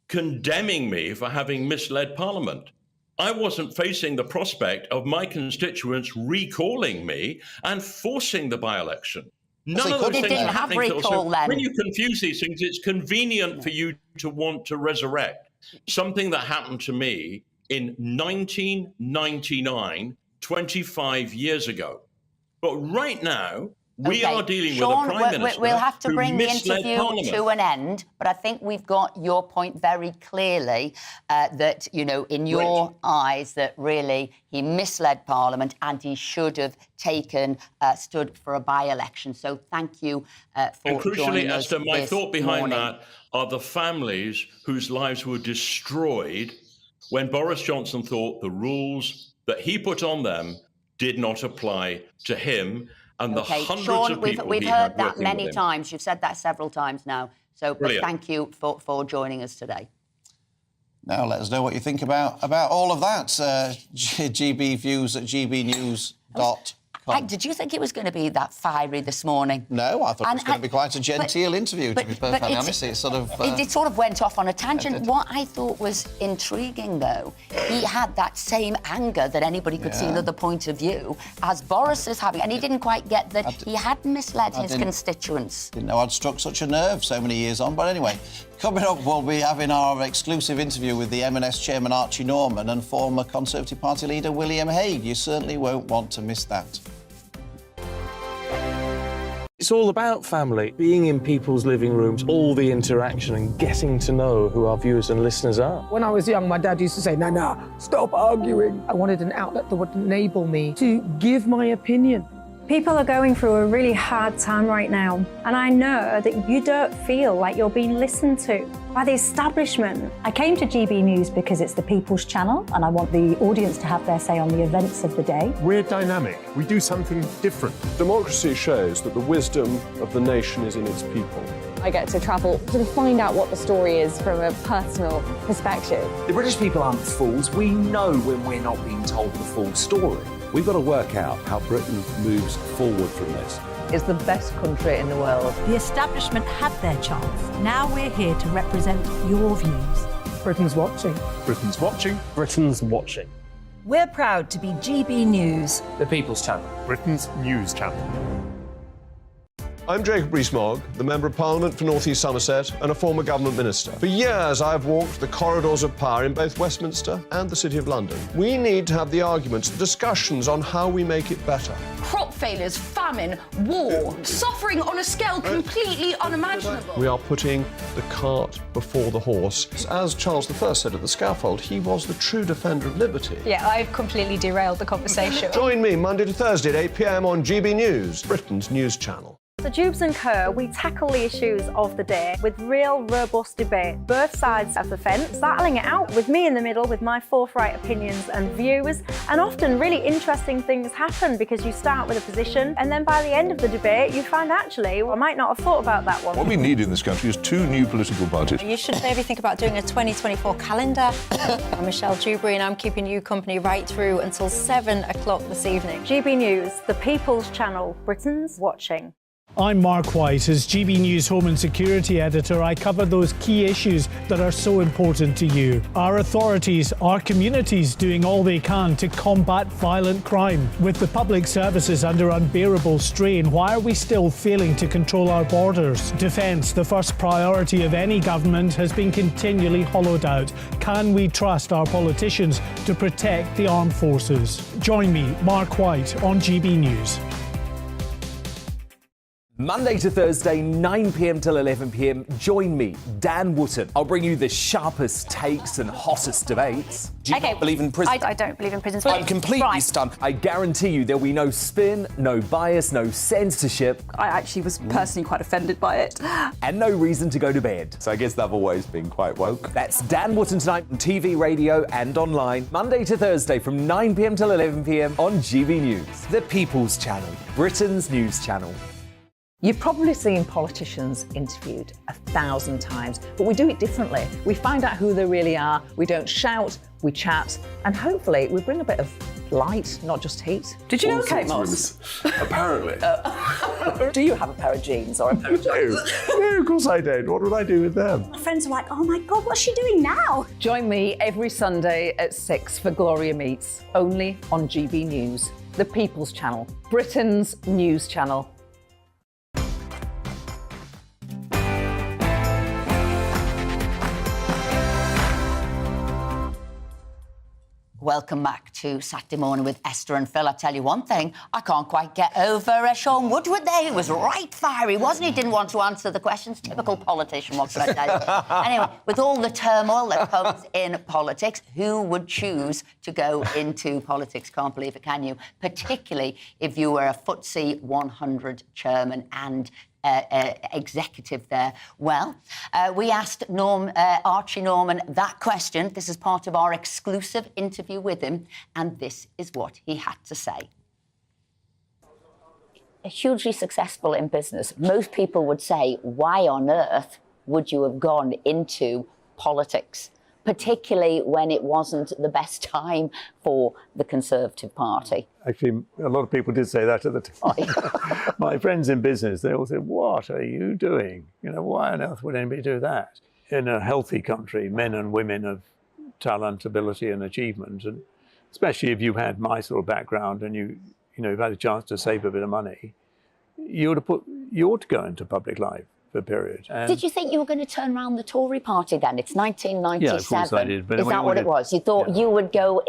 condemning me for having misled Parliament. I wasn't facing the prospect of my constituents recalling me and forcing the by-election. None of those things are happening. So when you confuse these things, it's convenient for you to want to resurrect something that happened to me in 1999, 25 years ago. But right now, we are dealing with a Prime Minister we'll have to who bring the misled interview Parliament. to an end, but I think we've got your point very clearly, that, you know, in your eyes, that really he misled Parliament and he should have stood for a by-election. So thank you for and crucially, joining us Esther, my this thought behind morning. that are the families whose lives were destroyed when Boris Johnson thought the rules that he put on them did not apply to him and the hundreds Sean, of people we've he heard had that working many with him. times. You've said that several times now. So but thank you for joining us today. Now let us know what you think about all of that. GB Views at gbnews.com. Did you think it was going to be that fiery this morning? No, I thought it was going to be quite a genteel interview, to be perfectly honest. It sort of... It sort of went off on a tangent. What I thought was intriguing, though, he had that same anger that anybody could see another point of view as Boris is having, and he didn't quite get that he had misled his constituents. Didn't know I'd struck such a nerve so many years on, but anyway... Coming up, we'll be having our exclusive interview with the M&S chairman Archie Norman and former Conservative Party leader William Hague. You certainly won't want to miss that. It's all about family, being in people's living rooms, all the interaction and getting to know who our viewers and listeners are. When I was young, my dad used to say, "Nah, stop arguing." I wanted an outlet that would enable me to give my opinion. People are going through a really hard time right now, and I know that you don't feel like you're being listened to by the establishment. I came to GB News because it's the People's Channel, and I want the audience to have their say on the events of the day. We're dynamic. We do something different. Democracy shows that the wisdom of the nation is in its people. I get to travel to find out what the story is from a personal perspective. The British people aren't fools. We know when we're not being told the full story. We've got to work out how Britain moves forward from this. It's the best country in the world. The establishment had their chance. Now we're here to represent your views. Britain's watching. Britain's watching. Britain's watching. We're proud to be GB News. The People's Channel. Britain's news channel. I'm Jacob Rees-Mogg, the Member of Parliament for North East Somerset and a former government minister. For years, I've walked the corridors of power in both Westminster and the City of London. We need to have the arguments, the discussions on how we make it better. Crop failures, famine, war, suffering on a scale completely unimaginable. We are putting the cart before the horse. As Charles I said at the scaffold, he was the true defender of liberty. Yeah, I've completely derailed the conversation. Join me Monday to Thursday at 8 p.m. on GB News, Britain's news channel. So Jubes and Co, we tackle the issues of the day with real, robust debate, both sides of the fence, battling it out with me in the middle with my forthright opinions and views. And often really interesting things happen because you start with a position and then by the end of the debate you find actually, well, I might not have thought about that one. What we need in this country is 2 new political parties. You should maybe think about doing a 2024 calendar. I'm Michelle Dewberry and I'm keeping you company right through until 7 o'clock this evening. GB News, the People's Channel, Britain's watching. I'm Mark White. As GB News Home and Security Editor, I cover those key issues that are so important to you. Our authorities, our communities doing all they can to combat violent crime. With the public services under unbearable strain, why are we still failing to control our borders? Defence, the first priority of any government, has been continually hollowed out. Can we trust our politicians to protect the armed forces? Join me, Mark White, on GB News. Monday to Thursday, 9 p.m. till 11 p.m. Join me, Dan Wootton. I'll bring you the sharpest takes and hottest debates. Do you not believe in prison? I don't believe in prisons. I'm completely stunned. I guarantee you there'll be no spin, no bias, no censorship. I actually was personally quite offended by it. And no reason to go to bed. So I guess they've always been quite woke. That's Dan Wootton tonight on TV, radio and online. Monday to Thursday from 9 p.m. till 11 p.m. on GB News. The People's Channel, Britain's news channel. You've probably seen politicians interviewed 1,000 times, but we do it differently. We find out who they really are, we don't shout, we chat, and hopefully we bring a bit of light, not just heat. Did you know Kate Moss? Apparently. Do you have a pair of jeans or a pair of jeans? No, of course I don't. What would I do with them? My friends are like, oh my God, what's she doing now? Join me every Sunday at 6 for Gloria Meets, only on GB News, the People's Channel, Britain's news channel. Welcome back to Saturday Morning with Esther and Phil. I tell you one thing, I can't quite get over Sean Woodward there. He was right fiery, wasn't he? Didn't want to answer the questions. Typical politician, what can I tell you? Anyway, with all the turmoil that comes in politics, who would choose to go into politics? Can't believe it, can you? Particularly if you were a FTSE 100 chairman and executive there. Well, we asked Archie Norman that question. This is part of our exclusive interview with him, and this is what he had to say. Hugely successful in business. Most people would say, why on earth would you have gone into politics? Particularly when it wasn't the best time for the Conservative Party. Actually, a lot of people did say that at the time. My friends in business, they all said, what are you doing? You know, why on earth would anybody do that? In a healthy country, men and women of talent, ability and achievement, and especially if you had my sort of background and you've had a chance to save a bit of money, you ought to go into public life. For a period. Did you think you were going to turn around the Tory party then? It's 1997. Yeah, of course I did. But is that what it was? You thought you would go,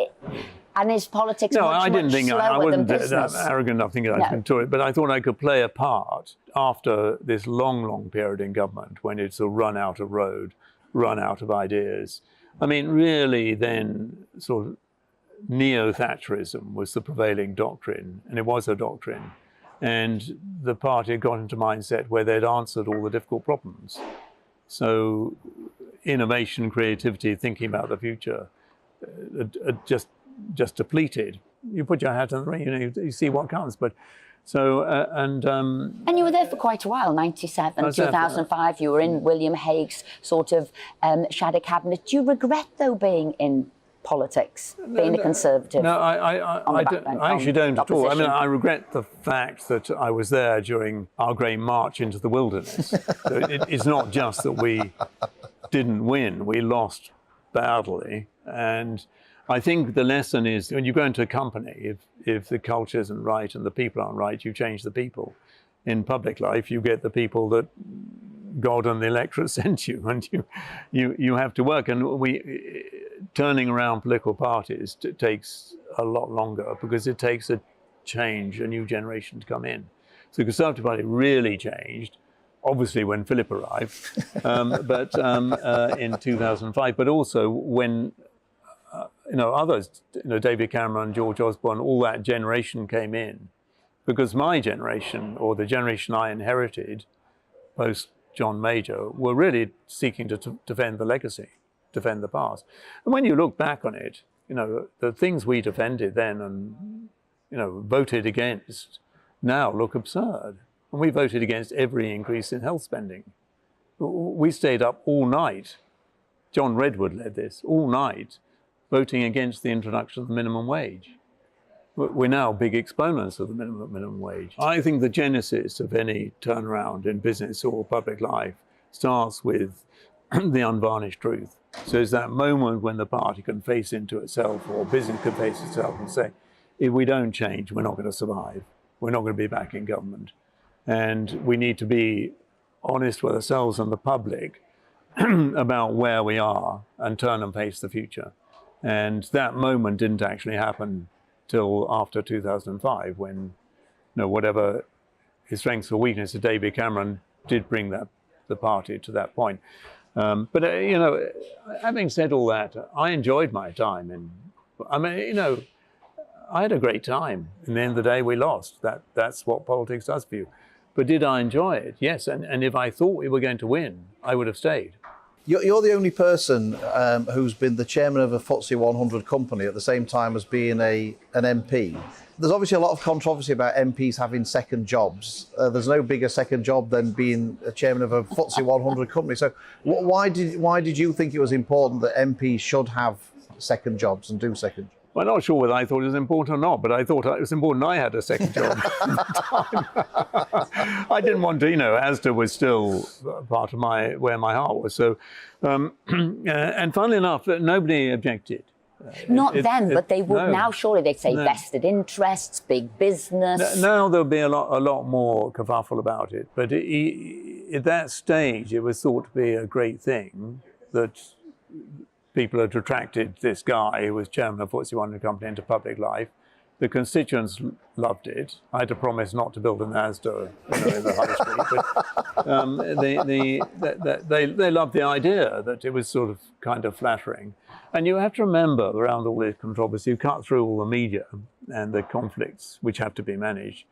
and is politics no, much, I didn't much think slower I wasn't than business? that arrogant enough thinking I could do it, but I thought I could play a part after this long period in government when it's sort of run out of road, run out of ideas. I mean, really then sort of neo-Thatcherism was the prevailing doctrine, and it was a doctrine. And the party had got into a mindset where they'd answered all the difficult problems. So innovation, creativity, thinking about the future, just depleted. You put your hat in the ring, you see what comes. But so and you were there for quite a while, 97, 2005. You were in William Hague's sort of shadow cabinet. Do you regret though being in politics, being a Conservative? No, I actually don't at all. I mean, I regret the fact that I was there during our great march into the wilderness. So it's not just that we didn't win, we lost badly. And I think the lesson is when you go into a company, if the culture isn't right and the people aren't right, you change the people. In public life, you get the people that God and the electorate sent you, and you have to work. And turning around political parties takes a lot longer because it takes a change, a new generation to come in. So the Conservative Party really changed, obviously when Philip arrived, but in 2005, but also when others, David Cameron, George Osborne, all that generation came in, because my generation, or the generation I inherited post John Major, were really seeking to defend the legacy, defend the past. And when you look back on it, the things we defended then and, voted against now look absurd. And we voted against every increase in health spending. We stayed up all night. John Redwood led this, all night, voting against the introduction of the minimum wage. We're now big exponents of the minimum wage. I think the genesis of any turnaround in business or public life starts with the unvarnished truth. So it's that moment when the party can face into itself, or business can face itself and say, if we don't change, we're not going to survive. We're not going to be back in government. And we need to be honest with ourselves and the public about where we are and turn and face the future. And that moment didn't actually happen till after 2005, when, whatever his strengths or weaknesses, David Cameron did bring the party to that point. But having said all that, I enjoyed my time. I had a great time. In the end of the day, we lost. That's what politics does for you. But did I enjoy it? Yes. And if I thought we were going to win, I would have stayed. You're the only person who's been the chairman of a FTSE 100 company at the same time as being an MP. There's obviously a lot of controversy about MPs having second jobs. There's no bigger second job than being a chairman of a FTSE 100 company. So why did you think it was important that MPs should have second jobs and do second jobs? Well, I'm not sure whether I thought it was important or not, but I thought it was important I had a second job at the time. I didn't want to, Asda was still part of where my heart was. So, and funnily enough, nobody objected. Not then, but they would now. Surely they'd say vested interests, big business. Now there'll be a lot more kerfuffle about it. But at that stage, it was thought to be a great thing that people had attracted this guy who was chairman of FTSE 100 company into public life. The constituents loved it. I had to promise not to build an Asda in the high street, but they loved the idea that it was sort of kind of flattering. And you have to remember, around all this controversy, you cut through all the media and the conflicts which have to be managed.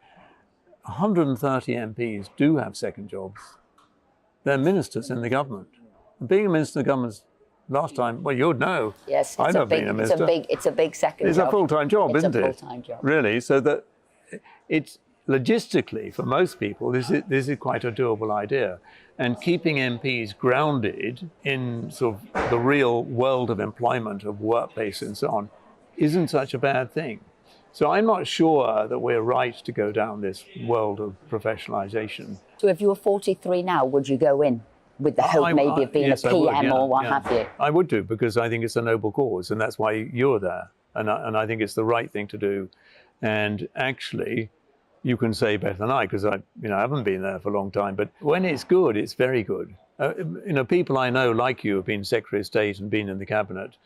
130 MPs do have second jobs. They're ministers in the government. And being a minister in the government last time, well, you'd know. Yes, I've never been a minister. It's a big second job. It's a full-time job, isn't it? It's a full-time job. Really, so that it's logistically, for most people, this is quite a doable idea. And keeping MPs grounded in sort of the real world of employment, of workplace and so on, isn't such a bad thing. So I'm not sure that we're right to go down this world of professionalisation. So if you were 43 now, would you go in? With the hope maybe of being yes, a PM would, yeah, or what yeah. have you? I would do, because I think it's a noble cause, and that's why you're there. And I think it's the right thing to do. And actually, you can say better than I, because I haven't been there for a long time. But when it's good, it's very good. People I know, like you, have been Secretary of State and been in the cabinet,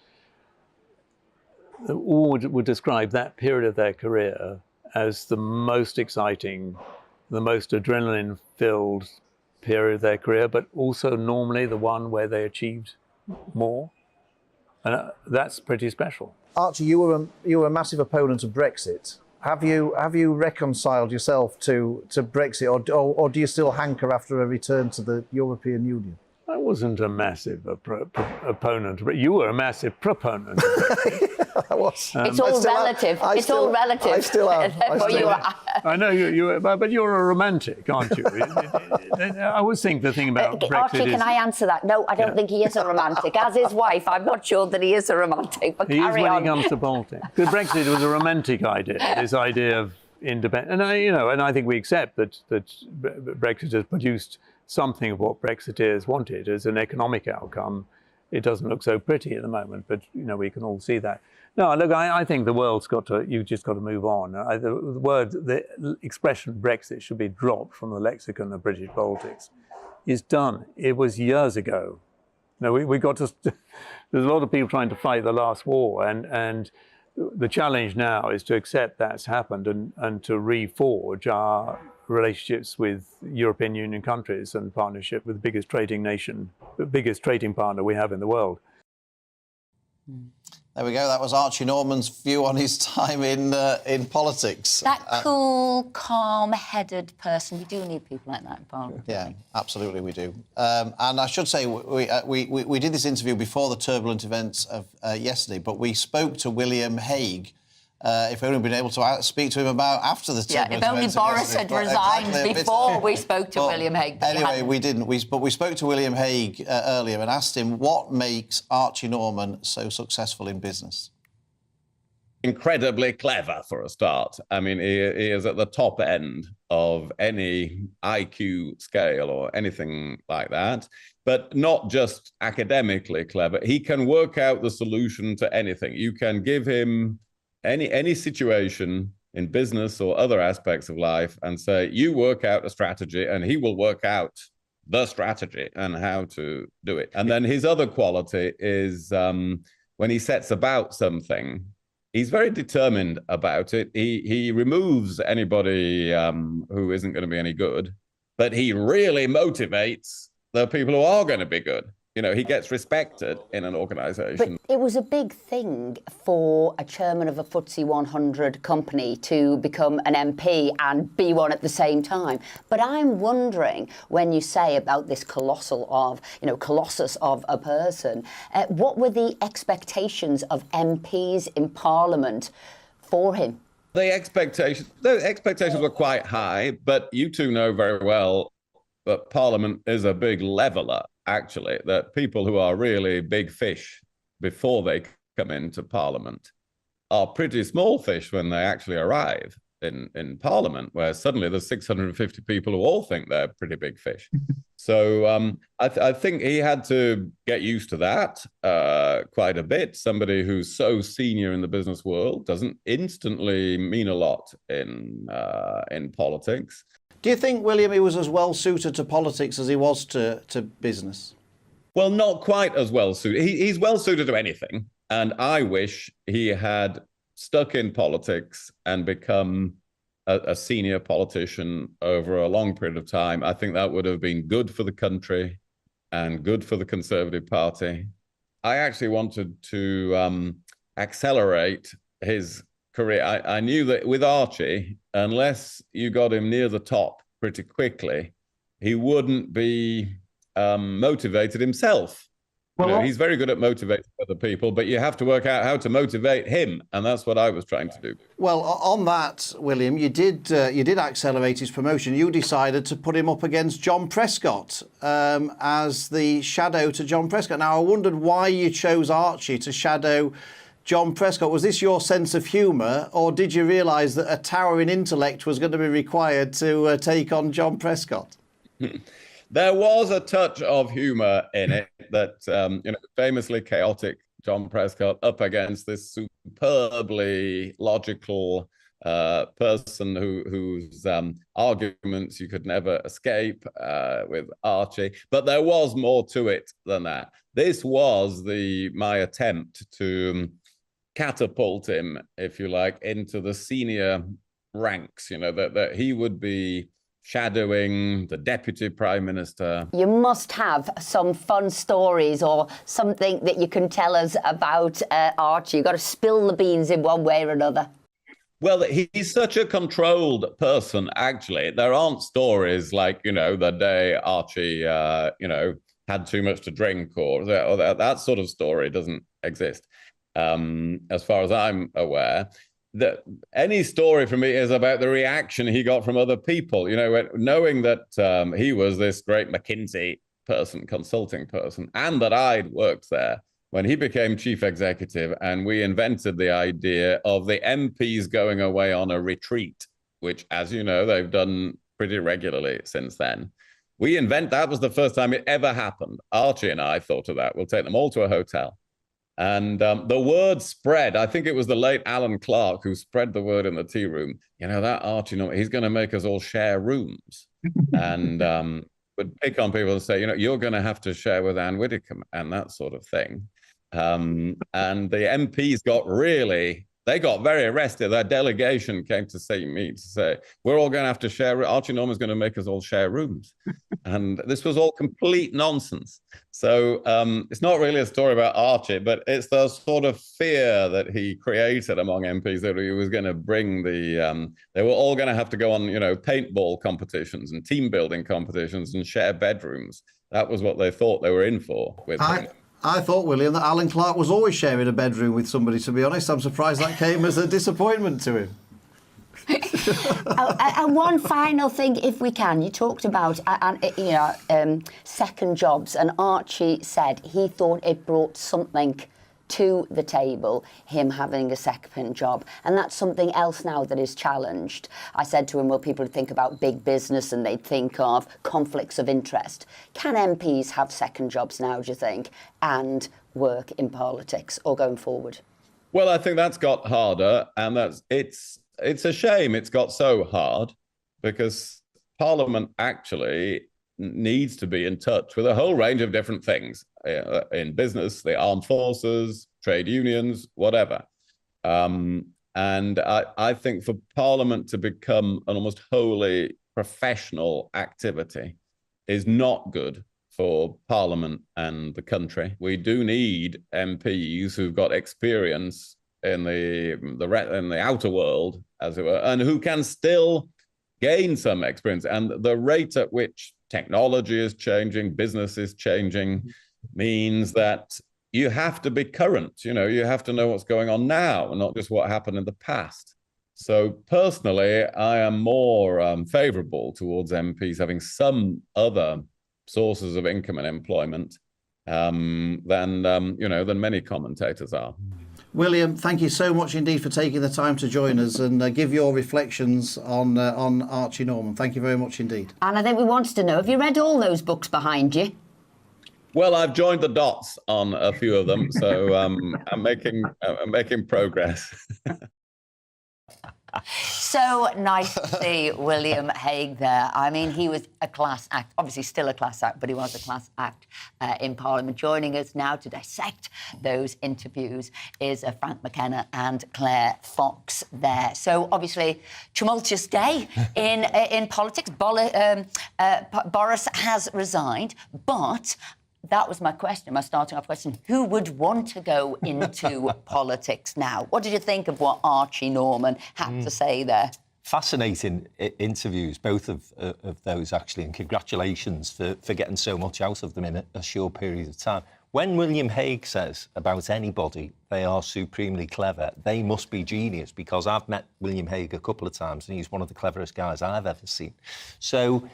all would describe that period of their career as the most exciting, the most adrenaline-filled period of their career, but also normally the one where they achieved more. And that's pretty special. Archie, you were a massive opponent of Brexit. Have you reconciled yourself to Brexit, or do you still hanker after a return to the European Union? I wasn't a massive opponent, but you were a massive proponent. I was. It's all relative. It's all relative. I still am. I know but you're a romantic, aren't you? I always think the thing about Brexit Archie, can I answer that? No, I don't think he is a romantic. As his wife, I'm not sure that he is a romantic. But he is carry when on. it comes to politics. Because Brexit was a romantic idea. This idea of independence, and I think we accept that Brexit has produced something of what Brexiteers wanted as an economic outcome. It doesn't look so pretty at the moment, but we can all see that. No, look, I think the world's you've just got to move on. The expression Brexit should be dropped from the lexicon of British politics. It's done. It was years ago. We got to. There's a lot of people trying to fight the last war, and the challenge now is to accept that's happened and to reforge our relationships with European Union countries and partnership with the biggest trading nation, the biggest trading partner we have in the world. There we go. That was Archie Norman's view on his time in politics. That cool, calm-headed person. We do need people like that in Parliament. Yeah, absolutely we do. And I should say, we did this interview before the turbulent events of yesterday, but we spoke to William Hague. If we'd only been able to speak to him about after the turbulent events. events. If only Boris had resigned before we spoke to William Hague. Anyway, we didn't. But we spoke to William Hague earlier and asked him what makes Archie Norman so successful in business. Incredibly clever, for a start. I mean, he is at the top end of any IQ scale or anything like that, but not just academically clever. He can work out the solution to anything. You can give him any situation in business or other aspects of life and say, you work out a strategy, and he will work out the strategy and how to do it. And then his other quality is when he sets about something, he's very determined about it. He removes anybody who isn't going to be any good, but he really motivates the people who are going to be good. He gets respected in an organisation. But it was a big thing for a chairman of a FTSE 100 company to become an MP and be one at the same time. But I'm wondering, when you say about this colossus of a person, what were the expectations of MPs in Parliament for him? The expectations were quite high, but you two know very well that Parliament is a big leveller, actually, that people who are really big fish before they come into Parliament are pretty small fish when they actually arrive in Parliament, where suddenly there's 650 people who all think they're pretty big fish. So I think he had to get used to that quite a bit. Somebody who's so senior in the business world doesn't instantly mean a lot in politics. Do you think, William, he was as well suited to politics as he was to business? Well, not quite as well suited. He's well suited to anything. And I wish he had stuck in politics and become a senior politician over a long period of time. I think that would have been good for the country and good for the Conservative Party. I actually wanted to accelerate his career. I knew that with Archie, unless you got him near the top pretty quickly, he wouldn't be motivated himself. He's very good at motivating other people, but you have to work out how to motivate him, and that's what I was trying to do. Well, on that, William, you did accelerate his promotion. You decided to put him up against John Prescott as the shadow to John Prescott. Now, I wondered why you chose Archie to shadow John Prescott. Was this your sense of humour, or did you realise that a towering intellect was going to be required to take on John Prescott? There was a touch of humour in it that, famously chaotic John Prescott up against this superbly logical person whose arguments you could never escape with Archie. But there was more to it than that. This was my attempt to catapult him, if you like, into the senior ranks, that he would be shadowing the Deputy Prime Minister. You must have some fun stories or something that you can tell us about Archie. You've got to spill the beans in one way or another. Well, he's such a controlled person, actually. There aren't stories like, the day Archie, had too much to drink or that sort of story doesn't exist, as far as I'm aware. That any story for me is about the reaction he got from other people, knowing that he was this great McKinsey person, consulting person, and that I'd worked there when he became chief executive, and we invented the idea of the MPs going away on a retreat, which, as you know, they've done pretty regularly since then. That was the first time it ever happened. Archie and I thought of that. We'll take them all to a hotel. And the word spread. I think it was the late Alan Clark who spread the word in the tea room. That Archie, he's going to make us all share rooms. And would pick on people and say, you're going to have to share with Anne Widdecombe and that sort of thing. And the MPs got very arrested. Their delegation came to see me to say, we're all going to have to share. Archie Norman's going to make us all share rooms. And this was all complete nonsense. So it's not really a story about Archie, but it's the sort of fear that he created among MPs that he was going to bring they were all going to have to go on, paintball competitions and team building competitions and share bedrooms. That was what they thought they were in for with him. I thought, William, that Alan Clark was always sharing a bedroom with somebody, to be honest. I'm surprised that came as a disappointment to him. And one final thing, if we can, you talked about second jobs, and Archie said he thought it brought something to the table, him having a second job, and that's something else now that is challenged. I said to him, well, people would think about big business and they'd think of conflicts of interest. Can MPs have second jobs now, do you think, and work in politics or going forward? Well, I think that's got harder, and it's a shame it's got so hard, because Parliament actually needs to be in touch with a whole range of different things in business, the armed forces, trade unions, whatever. And I think for Parliament to become an almost wholly professional activity is not good for Parliament and the country. We do need MPs who've got experience in the outer world, as it were, and who can still gain some experience. And the rate at which technology is changing, business is changing, means that you have to be current. You have to know what's going on now and not just what happened in the past. So personally, I am more favourable towards MPs having some other sources of income and employment than many commentators are. William, thank you so much indeed for taking the time to join us and give your reflections on Archie Norman. Thank you very much indeed. And I think we wanted to know, have you read all those books behind you? Well, I've joined the dots on a few of them, so I'm making progress. So nice to see William Hague there. I mean, he was a class act, obviously still a class act, but he was a class act in Parliament. Joining us now to dissect those interviews is Frank McKenna and Claire Fox there. So obviously, tumultuous day in politics. Boris has resigned, but that was my question, my starting off question. Who would want to go into politics now? What did you think of what Archie Norman had to say there? Fascinating interviews, both of those, actually, and congratulations for getting so much out of them in a short period of time. When William Hague says about anybody they are supremely clever, they must be genius, because I've met William Hague a couple of times and he's one of the cleverest guys I've ever seen. So,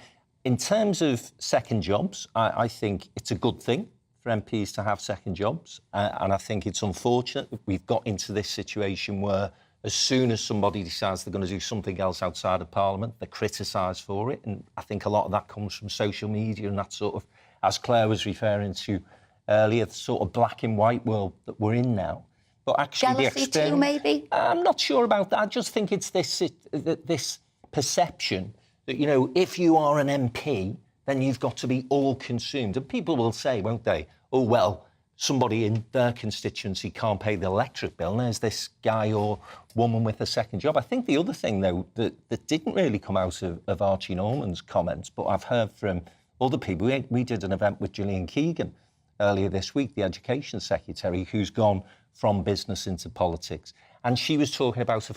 in terms of second jobs, I think it's a good thing for MPs to have second jobs. And I think it's unfortunate that we've got into this situation where as soon as somebody decides they're going to do something else outside of Parliament, they're criticised for it. And I think a lot of that comes from social media and that sort of, as Claire was referring to earlier, the sort of black and white world that we're in now. But actually, jealousy too, maybe? I'm not sure about that. I just think it's this perception that, if you are an MP, then you've got to be all-consumed. And people will say, won't they, oh, well, somebody in their constituency can't pay the electric bill, and there's this guy or woman with a second job. I think the other thing, though, that didn't really come out of Archie Norman's comments, but I've heard from other people. We did an event with Gillian Keegan earlier this week, the Education Secretary, who's gone from business into politics. And she was talking about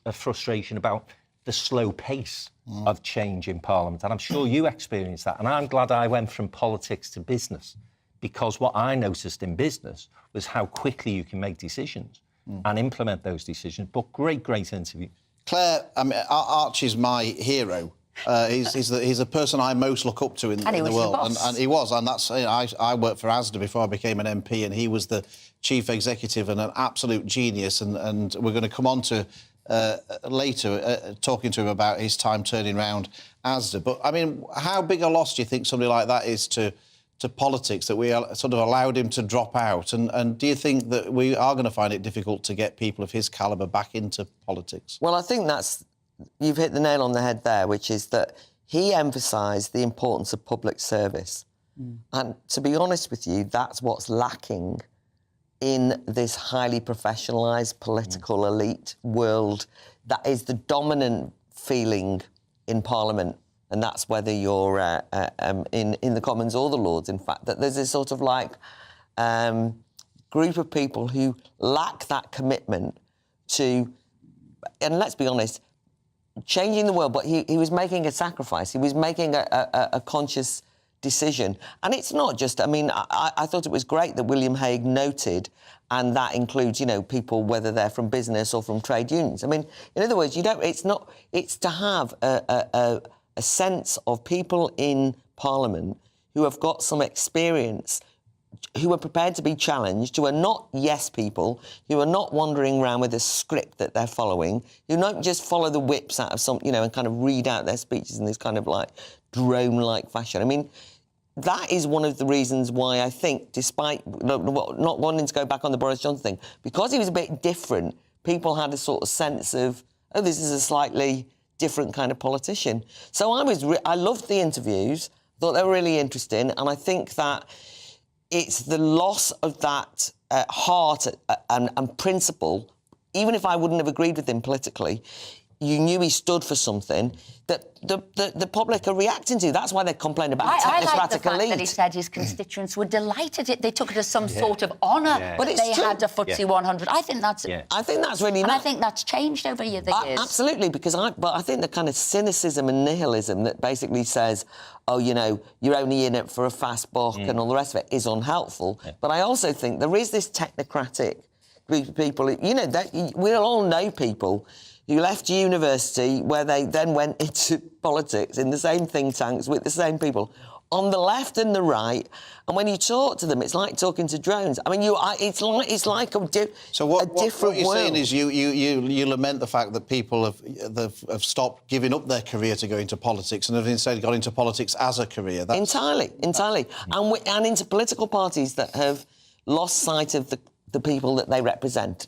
a frustration about the slow pace of change in Parliament. And I'm sure you experienced that. And I'm glad I went from politics to business, because what I noticed in business was how quickly you can make decisions and implement those decisions. But great interview. Claire, I mean, Archie's my hero. He's the person I most look up to in the world. And he was. And that's, I worked for Asda before I became an MP, and he was the chief executive and an absolute genius. And we're going to come on to later talking to him about his time turning around Asda. But, I mean, how big a loss do you think somebody like that is to politics, that we sort of allowed him to drop out? And do you think that we are going to find it difficult to get people of his calibre back into politics? Well, I think you've hit the nail on the head there, which is that he emphasised the importance of public service. And to be honest with you, that's what's lacking in this highly professionalised political elite world. That is the dominant feeling in Parliament, and that's whether you're in the Commons or the Lords, in fact, that there's this sort of group of people who lack that commitment to, and let's be honest, changing the world. But he was making a sacrifice. He was making a conscious decision. And it's not just, I mean, I thought it was great that William Hague noted, and that includes, people, whether they're from business or from trade unions. I mean, in other words, it's to have a sense of people in Parliament who have got some experience, who are prepared to be challenged, who are not yes people, who are not wandering around with a script that they're following, who don't just follow the whips out of some, and kind of read out their speeches in this kind of drone-like fashion. I mean, that is one of the reasons why I think, despite not wanting to go back on the Boris Johnson thing, because he was a bit different, people had a sort of sense of, oh, this is a slightly different kind of politician. So I loved the interviews, thought they were really interesting, and I think that it's the loss of that heart and principle. Even if I wouldn't have agreed with him politically, you knew he stood for something that the public are reacting to. That's why they complain about I like the technocratic fact elite. that he said his constituents were delighted. They took it as some sort of honour But that it's they true. had a FTSE 100. I think that's really and I nice. think that's changed over the years. Absolutely, because I think the kind of cynicism and nihilism that basically says, oh, you know, you're only in it for a fast buck and all the rest of it is unhelpful. But I also think there is this technocratic group of people, you know, that we'll all know people who left university where they then went into politics in the same think tanks with the same people on the left and the right, and when you talk to them, it's like talking to drones. I mean, it's like a different What you're world. saying is you lament the fact that people have stopped giving up their career to go into politics and have instead got into politics as a career. Entirely. And into political parties that have lost sight of the people that they represent.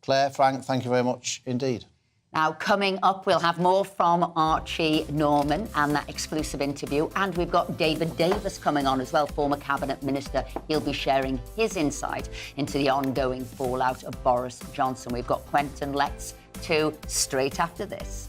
Claire, Frank, thank you very much indeed. Now, coming up, we'll have more from Archie Norman and that exclusive interview. And we've got David Davis coming on as well, former Cabinet Minister. He'll be sharing his insight into the ongoing fallout of Boris Johnson. We've got Quentin Letts too, straight after this.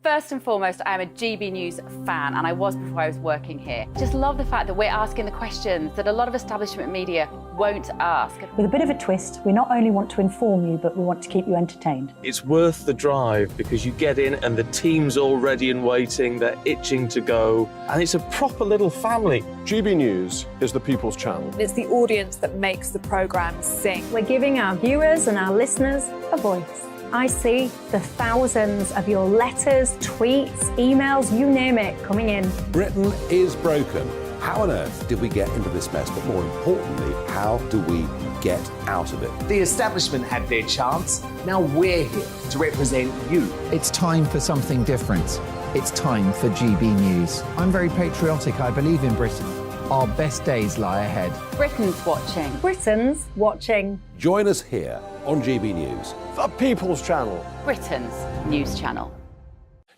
First and foremost, I'm a GB News fan, and I was before I was working here. Just love the fact that we're asking the questions that a lot of establishment media won't ask. With a bit of a twist, we not only want to inform you, but we want to keep you entertained. It's worth the drive because you get in and the team's all ready and waiting, they're itching to go, and it's a proper little family. GB News is the People's Channel. It's the audience that makes the programme sing. We're giving our viewers and our listeners a voice. I see the thousands of your letters, tweets, emails, you name it, coming in. Britain is broken. How on earth did we get into this mess? But more importantly, how do we get out of it? The establishment had their chance. Now we're here to represent you. It's time for something different. It's time for GB News. I'm very patriotic. I believe in Britain. Our best days lie ahead. Britain's watching. Britain's watching. Join us here on GB News. The People's Channel. Britain's news channel.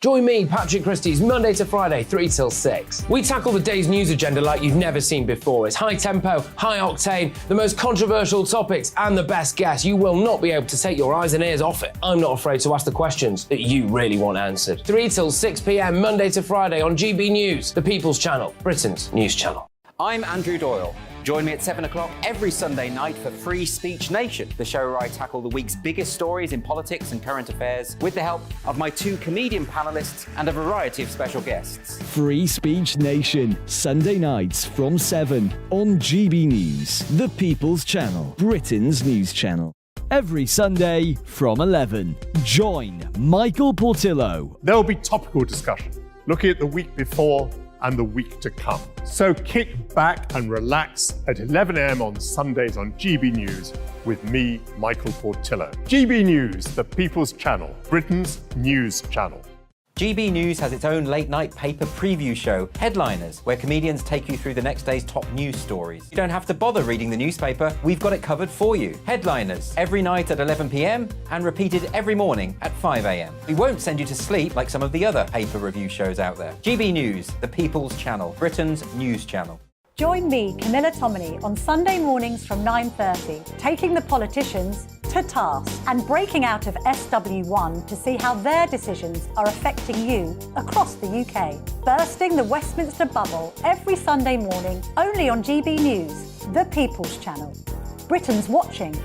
Join me, Patrick Christie's Monday to Friday, 3 till 6. We tackle the day's news agenda like you've never seen before. It's high tempo, high octane, the most controversial topics and the best guests. You will not be able to take your eyes and ears off it. I'm not afraid to ask the questions that you really want answered. 3 till 6 p.m, Monday to Friday on GB News, the People's Channel, Britain's news channel. I'm Andrew Doyle. Join me at 7 o'clock every Sunday night for Free Speech Nation, the show where I tackle the week's biggest stories in politics and current affairs with the help of my two comedian panellists and a variety of special guests. Free Speech Nation, Sunday nights from 7 on GB News, the People's Channel, Britain's news channel. Every Sunday from 11. Join Michael Portillo. There'll be topical discussion, looking at the week before and the week to come. So kick back and relax at 11 a.m. on Sundays on GB News with me, Michael Portillo. GB News, the People's Channel, Britain's news channel. GB News has its own late-night paper preview show, Headliners, where comedians take you through the next day's top news stories. You don't have to bother reading the newspaper, we've got it covered for you. Headliners, every night at 11 p.m. and repeated every morning at 5 a.m. We won't send you to sleep like some of the other paper review shows out there. GB News, the People's Channel, Britain's news channel. Join me, Camilla Tominey, on Sunday mornings from 9:30, taking the politicians to task and breaking out of SW1 to see how their decisions are affecting you across the UK. Bursting the Westminster bubble every Sunday morning, only on GB News, the People's Channel. Britain's watching.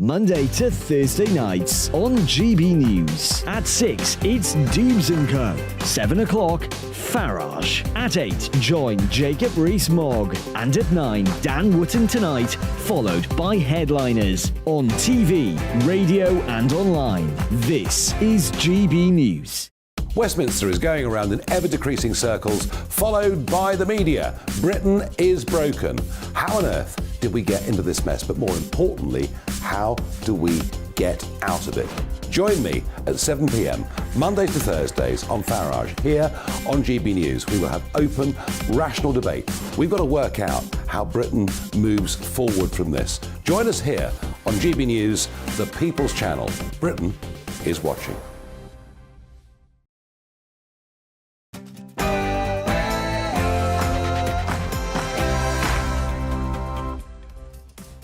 Monday to Thursday nights on GB News. At 6, it's Dubes & Co. 7 o'clock, Farage. At 8, join Jacob Rees-Mogg. And at 9, Dan Wootton Tonight, followed by Headliners. On TV, radio and online. This is GB News. Westminster is going around in ever-decreasing circles, followed by the media. Britain is broken. How on earth did we get into this mess? But more importantly, how do we get out of it? Join me at 7 p.m, Mondays to Thursdays on Farage. Here on GB News, we will have open, rational debate. We've got to work out how Britain moves forward from this. Join us here on GB News, the People's Channel. Britain is watching.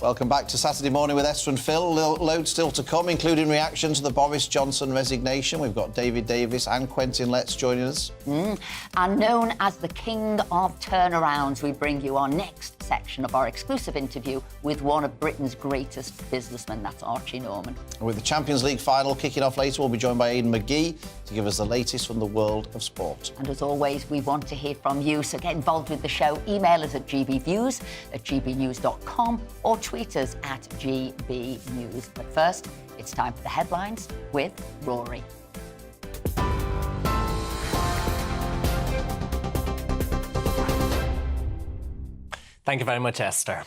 Welcome back to Saturday Morning with Esther and Phil. Loads still to come, including reaction to the Boris Johnson resignation. We've got David Davis and Quentin Letts joining us. And known as the king of turnarounds, we bring you our next section of our exclusive interview with one of Britain's greatest businessmen. That's Archie Norman. And with the Champions League final kicking off later, we'll be joined by Aidan McGee to give us the latest from the world of sport. And as always, we want to hear from you, so get involved with the show. Email us at gbviews at gbnews.com or tweet us at gbnews. But first, it's time for the headlines with Rory. Thank you very much, Esther.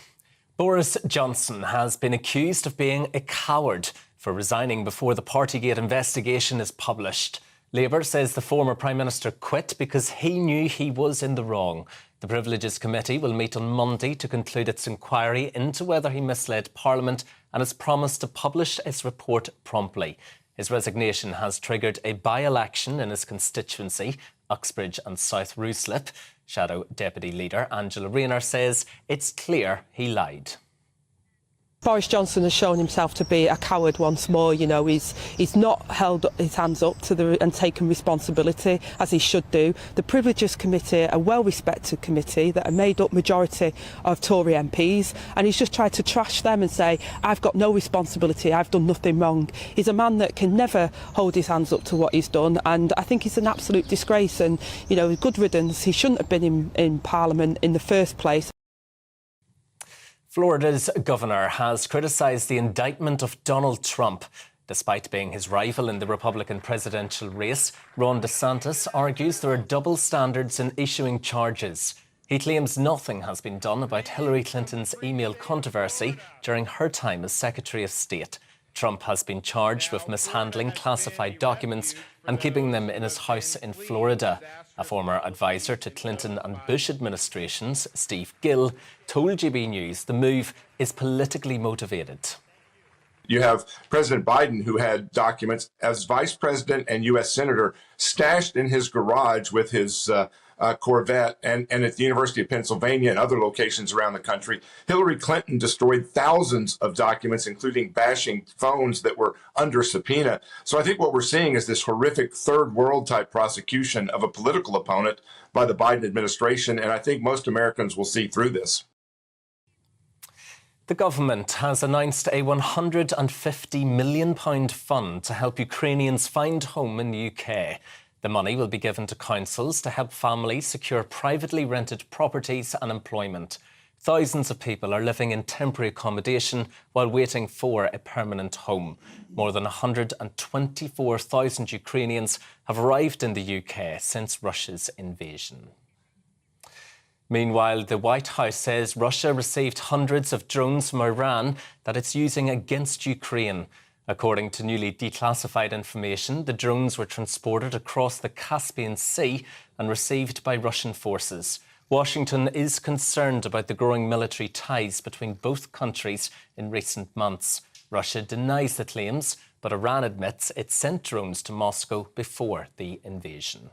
Boris Johnson has been accused of being a coward for resigning before the Partygate investigation is published. Labour says the former Prime Minister quit because he knew he was in the wrong. The Privileges Committee will meet on Monday to conclude its inquiry into whether he misled Parliament and has promised to publish its report promptly. His resignation has triggered a by-election in his constituency, Uxbridge and South Ruislip. Shadow Deputy Leader Angela Rayner says it's clear he lied. Boris Johnson has shown himself to be a coward once more. You know, he's not held his hands up to and taken responsibility as he should do. The Privileges Committee, a well-respected committee that are made up majority of Tory MPs, and he's just tried to trash them and say, I've got no responsibility, I've done nothing wrong. He's a man that can never hold his hands up to what he's done, and I think he's an absolute disgrace, and, you know, good riddance. He shouldn't have been in Parliament in the first place. Florida's governor has criticised the indictment of Donald Trump. Despite being his rival in the Republican presidential race, Ron DeSantis argues there are double standards in issuing charges. He claims nothing has been done about Hillary Clinton's email controversy during her time as Secretary of State. Trump has been charged with mishandling classified documents and keeping them in his house in Florida. A former advisor to Clinton and Bush administrations, Steve Gill, told GB News the move is politically motivated. You have President Biden, who had documents as vice president and U.S. senator stashed in his garage with his Corvette and at the University of Pennsylvania and other locations around the country. Hillary Clinton destroyed thousands of documents, including bashing phones that were under subpoena. So I think what we're seeing is this horrific third world type prosecution of a political opponent by the Biden administration. And I think most Americans will see through this. The government has announced a £150 million fund to help Ukrainians find home in the UK. The money will be given to councils to help families secure privately rented properties and employment. Thousands of people are living in temporary accommodation while waiting for a permanent home. More than 124,000 Ukrainians have arrived in the UK since Russia's invasion. Meanwhile, the White House says Russia received hundreds of drones from Iran that it's using against Ukraine. According to newly declassified information, the drones were transported across the Caspian Sea and received by Russian forces. Washington is concerned about the growing military ties between both countries in recent months. Russia denies the claims, but Iran admits it sent drones to Moscow before the invasion.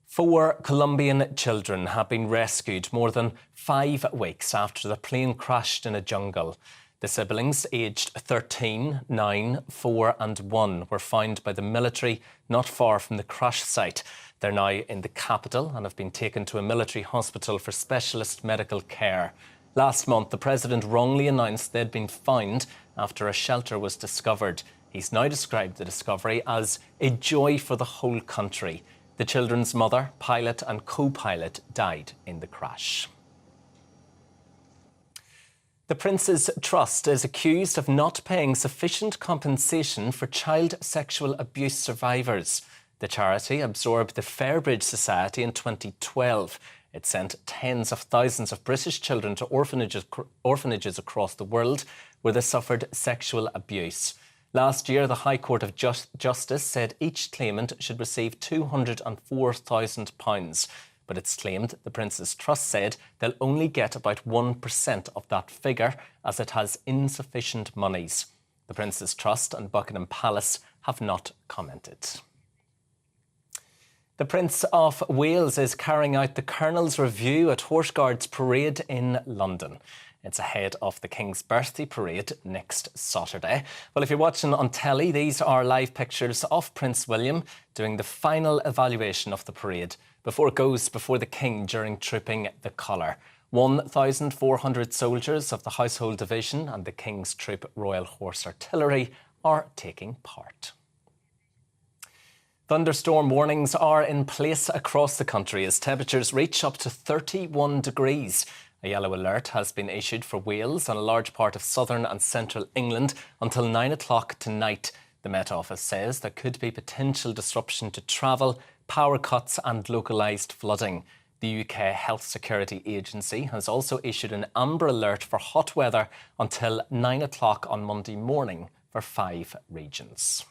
4 Colombian children have been rescued more than 5 weeks after the plane crashed in a jungle. The siblings, aged 13, 9, 4 and 1, were found by the military not far from the crash site. They're now in the capital and have been taken to a military hospital for specialist medical care. Last month, the president wrongly announced they'd been found after a shelter was discovered. He's now described the discovery as a joy for the whole country. The children's mother, pilot and co-pilot died in the crash. The Prince's Trust is accused of not paying sufficient compensation for child sexual abuse survivors. The charity absorbed the Fairbridge Society in 2012. It sent tens of thousands of British children to orphanages across the world where they suffered sexual abuse. Last year, the High Court of Justice said each claimant should receive £204,000. But it's claimed the Prince's Trust said they'll only get about 1% of that figure as it has insufficient monies. The Prince's Trust and Buckingham Palace have not commented. The Prince of Wales is carrying out the Colonel's Review at Horse Guards Parade in London. It's ahead of the King's birthday parade next Saturday. Well, if you're watching on telly, these are live pictures of Prince William doing the final evaluation of the parade before it goes before the King during Trooping the Colour. 1,400 soldiers of the Household Division and the King's Troop Royal Horse Artillery are taking part. Thunderstorm warnings are in place across the country as temperatures reach up to 31 degrees. A yellow alert has been issued for Wales and a large part of southern and central England until 9 o'clock tonight. The Met Office says there could be potential disruption to travel, power cuts and localised flooding. The UK Health Security Agency has also issued an amber alert for hot weather until 9 o'clock on Monday morning for 5 regions.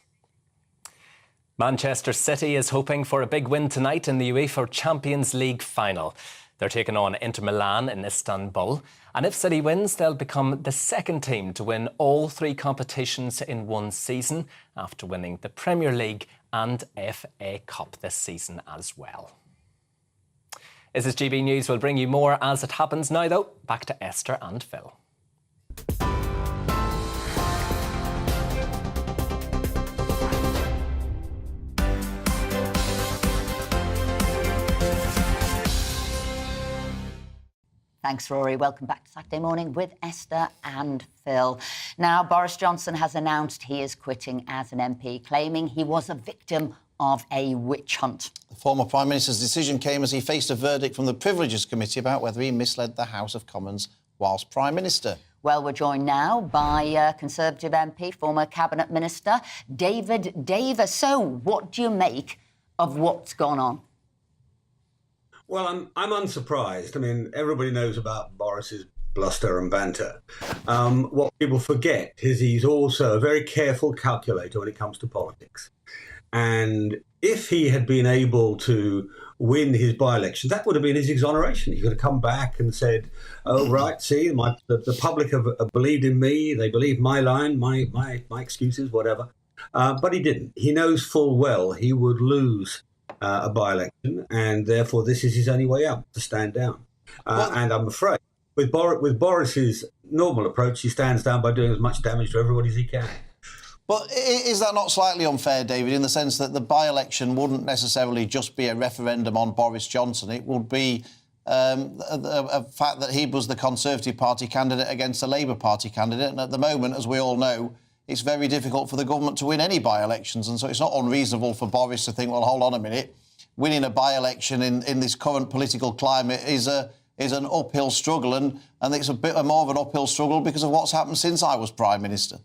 Manchester City is hoping for a big win tonight in the UEFA Champions League final. They're taking on Inter Milan in Istanbul. And if City wins, they'll become the second team to win all 3 competitions in one season after winning the Premier League and FA Cup this season as well. This is GB News. We'll bring you more as it happens. Now, though, back to Esther and Phil. Thanks, Rory. Welcome back to Saturday Morning with Esther and Phil. Now, Boris Johnson has announced he is quitting as an MP, claiming he was a victim of a witch hunt. The former Prime Minister's decision came as he faced a verdict from the Privileges Committee about whether he misled the House of Commons whilst Prime Minister. Well, we're joined now by Conservative MP, former Cabinet Minister, David Davis. So, what do you make of what's gone on? Well, I'm unsurprised. I mean, everybody knows about Boris's bluster and banter. What people forget is he's also a very careful calculator when it comes to politics. And if he had been able to win his by-election, that would have been his exoneration. He could have come back and said, oh, right, see, the public have believed in me. They believe my line, my excuses, whatever. But he didn't. He knows full well he would lose a by-election, and therefore this is his only way out, to stand down. And I'm afraid with Boris's normal approach, he stands down by doing as much damage to everybody as he can. But is that not slightly unfair, David, in the sense that the by-election wouldn't necessarily just be a referendum on Boris Johnson? It would be a fact that he was the Conservative Party candidate against the Labour Party candidate. And at the moment, as we all know, it's very difficult for the government to win any by-elections. And so it's not unreasonable for Boris to think, well, hold on a minute, winning a by-election in this current political climate is an uphill struggle. And it's a bit more of an uphill struggle because of what's happened since I was Prime Minister.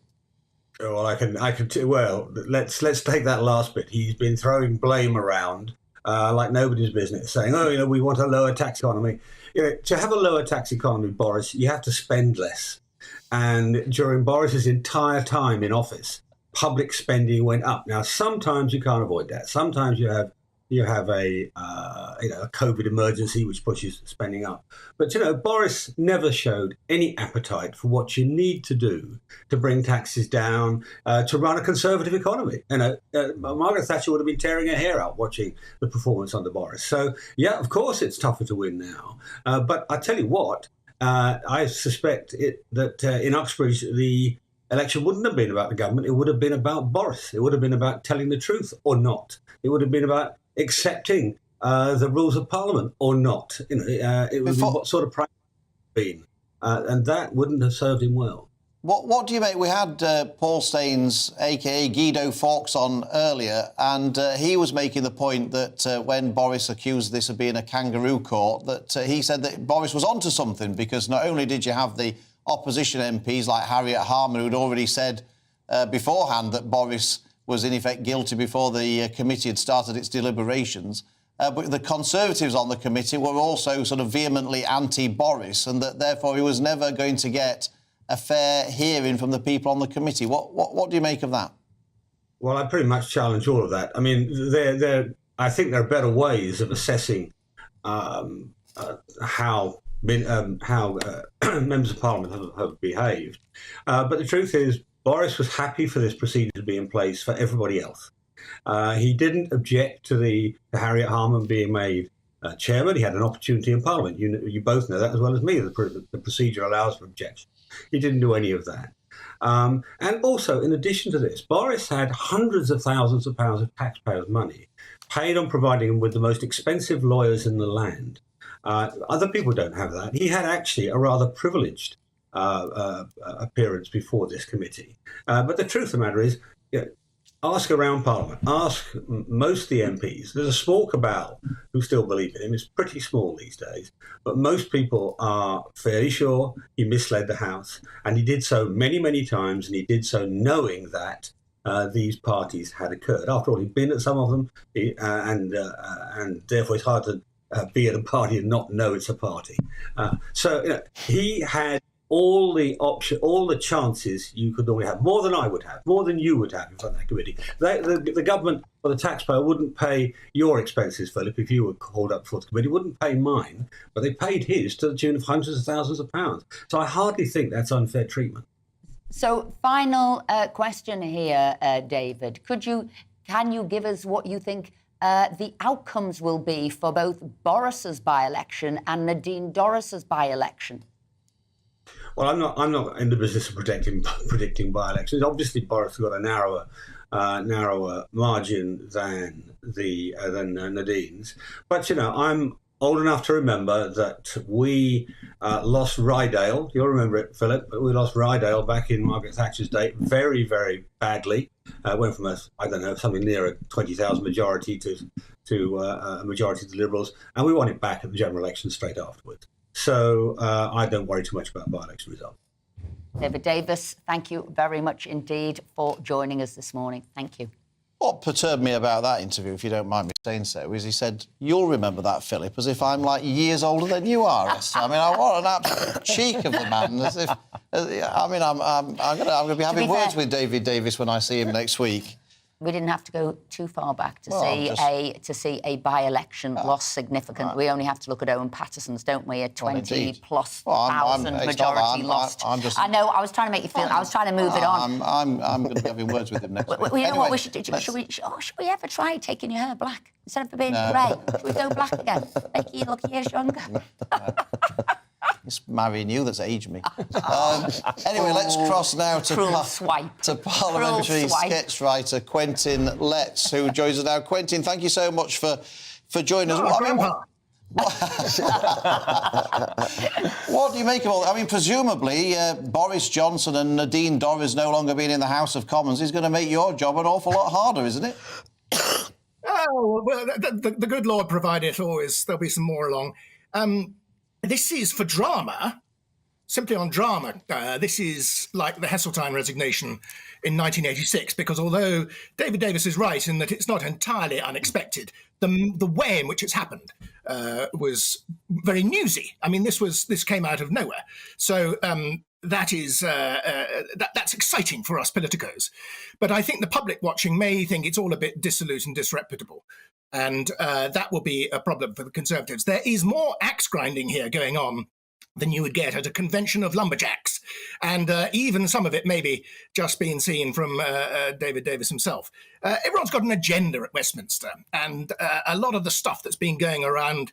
Well, let's take that last bit. He's been throwing blame around like nobody's business, saying, oh, we want a lower tax economy. To have a lower tax economy, Boris, you have to spend less. And during Boris's entire time in office, public spending went up. Now, sometimes you can't avoid that. Sometimes you have a COVID emergency which pushes spending up. But Boris never showed any appetite for what you need to do to bring taxes down, to run a conservative economy. Margaret Thatcher would have been tearing her hair out watching the performance under Boris. So yeah, of course it's tougher to win now. But I tell you what. I suspect that in Uxbridge, the election wouldn't have been about the government. It would have been about Boris. It would have been about telling the truth or not. It would have been about accepting the rules of Parliament or not. It would be what sort of practice it would have been. And that wouldn't have served him well. What do you make? We had Paul Staines, a.k.a. Guido Fawkes, on earlier, and he was making the point that when Boris accused this of being a kangaroo court, that he said that Boris was onto something, because not only did you have the opposition MPs like Harriet Harman, who'd already said beforehand that Boris was in effect guilty before the committee had started its deliberations, but the Conservatives on the committee were also sort of vehemently anti-Boris, and that therefore he was never going to get a fair hearing from the people on the committee. What do you make of that? Well, I pretty much challenge all of that. I mean, I think there are better ways of assessing how members of Parliament have behaved. But the truth is, Boris was happy for this procedure to be in place for everybody else. He didn't object to the Harriet Harman being made chairman. He had an opportunity in Parliament. You both know that as well as me. The procedure allows for objection. He didn't do any of that. And also, in addition to this, Boris had hundreds of thousands of pounds of taxpayers' money paid on providing him with the most expensive lawyers in the land. Other people don't have that. He had actually a rather privileged appearance before this committee. But the truth of the matter is, ask around Parliament, ask most of the MPs. There's a small cabal who still believe in him. It's pretty small these days. But most people are fairly sure he misled the House. And he did so many, many times. And he did so knowing that these parties had occurred. After all, he'd been at some of them. And therefore it's hard to be at a party and not know it's a party. So he had all the chances you could normally have, more than I would have, more than you would have in front of that committee. The government or the taxpayer wouldn't pay your expenses, Philip, if you were called up before the committee, wouldn't pay mine, but they paid his to the tune of hundreds of thousands of pounds. So I hardly think that's unfair treatment. So, final question here, David. Can you give us what you think the outcomes will be for both Boris's by-election and Nadine Dorris's by-election? Well, I'm not in the business of predicting by-elections. Obviously, Boris got a narrower margin than Nadine's. But I'm old enough to remember that we lost Rydale. You'll remember it, Philip. But we lost Rydale back in Margaret Thatcher's day very, very badly. Went from something near a 20,000 majority to a majority of the Liberals, and we won it back at the general election straight afterwards. So I don't worry too much about by-election results. David Davis, thank you very much indeed for joining us this morning. Thank you. What perturbed me about that interview, if you don't mind me saying so, is he said, "You'll remember that, Philip," as if I'm like years older than you are, Esther. I mean, what an absolute cheek of the man. I'm going to be having words with David Davis when I see him next week. We didn't have to go too far back to see a by-election loss significant. Right. We only have to look at Owen Patterson's, don't we? A 20+ thousand majority lost. I know. I was trying to make you feel. I was trying to move it on. I'm going to be having words with him next week. You know what we should do? Should we ever try taking your hair black instead of being grey? Should we go black again? Make you look years younger. It's marrying you that's aged me. Anyway, let's cross now to parliamentary sketch writer Quentin Letts, who joins us now. Quentin, thank you so much for joining us. What do you make of all that? I mean, presumably, Boris Johnson and Nadine Dorries no longer being in the House of Commons is going to make your job an awful lot harder, isn't it? Oh, well, the good Lord provideth always. There'll be some more along. This is for drama, simply on drama. This is like the Heseltine resignation in 1986, because although David Davis is right in that it's not entirely unexpected, the way in which it's happened was very newsy. I mean, this came out of nowhere. So that is that's exciting for us politicos. But I think the public watching may think it's all a bit dissolute and disreputable. And that will be a problem for the Conservatives. There is more axe grinding here going on than you would get at a convention of lumberjacks. And even some of it maybe just being seen from David Davis himself. Everyone's got an agenda at Westminster. And a lot of the stuff that's been going around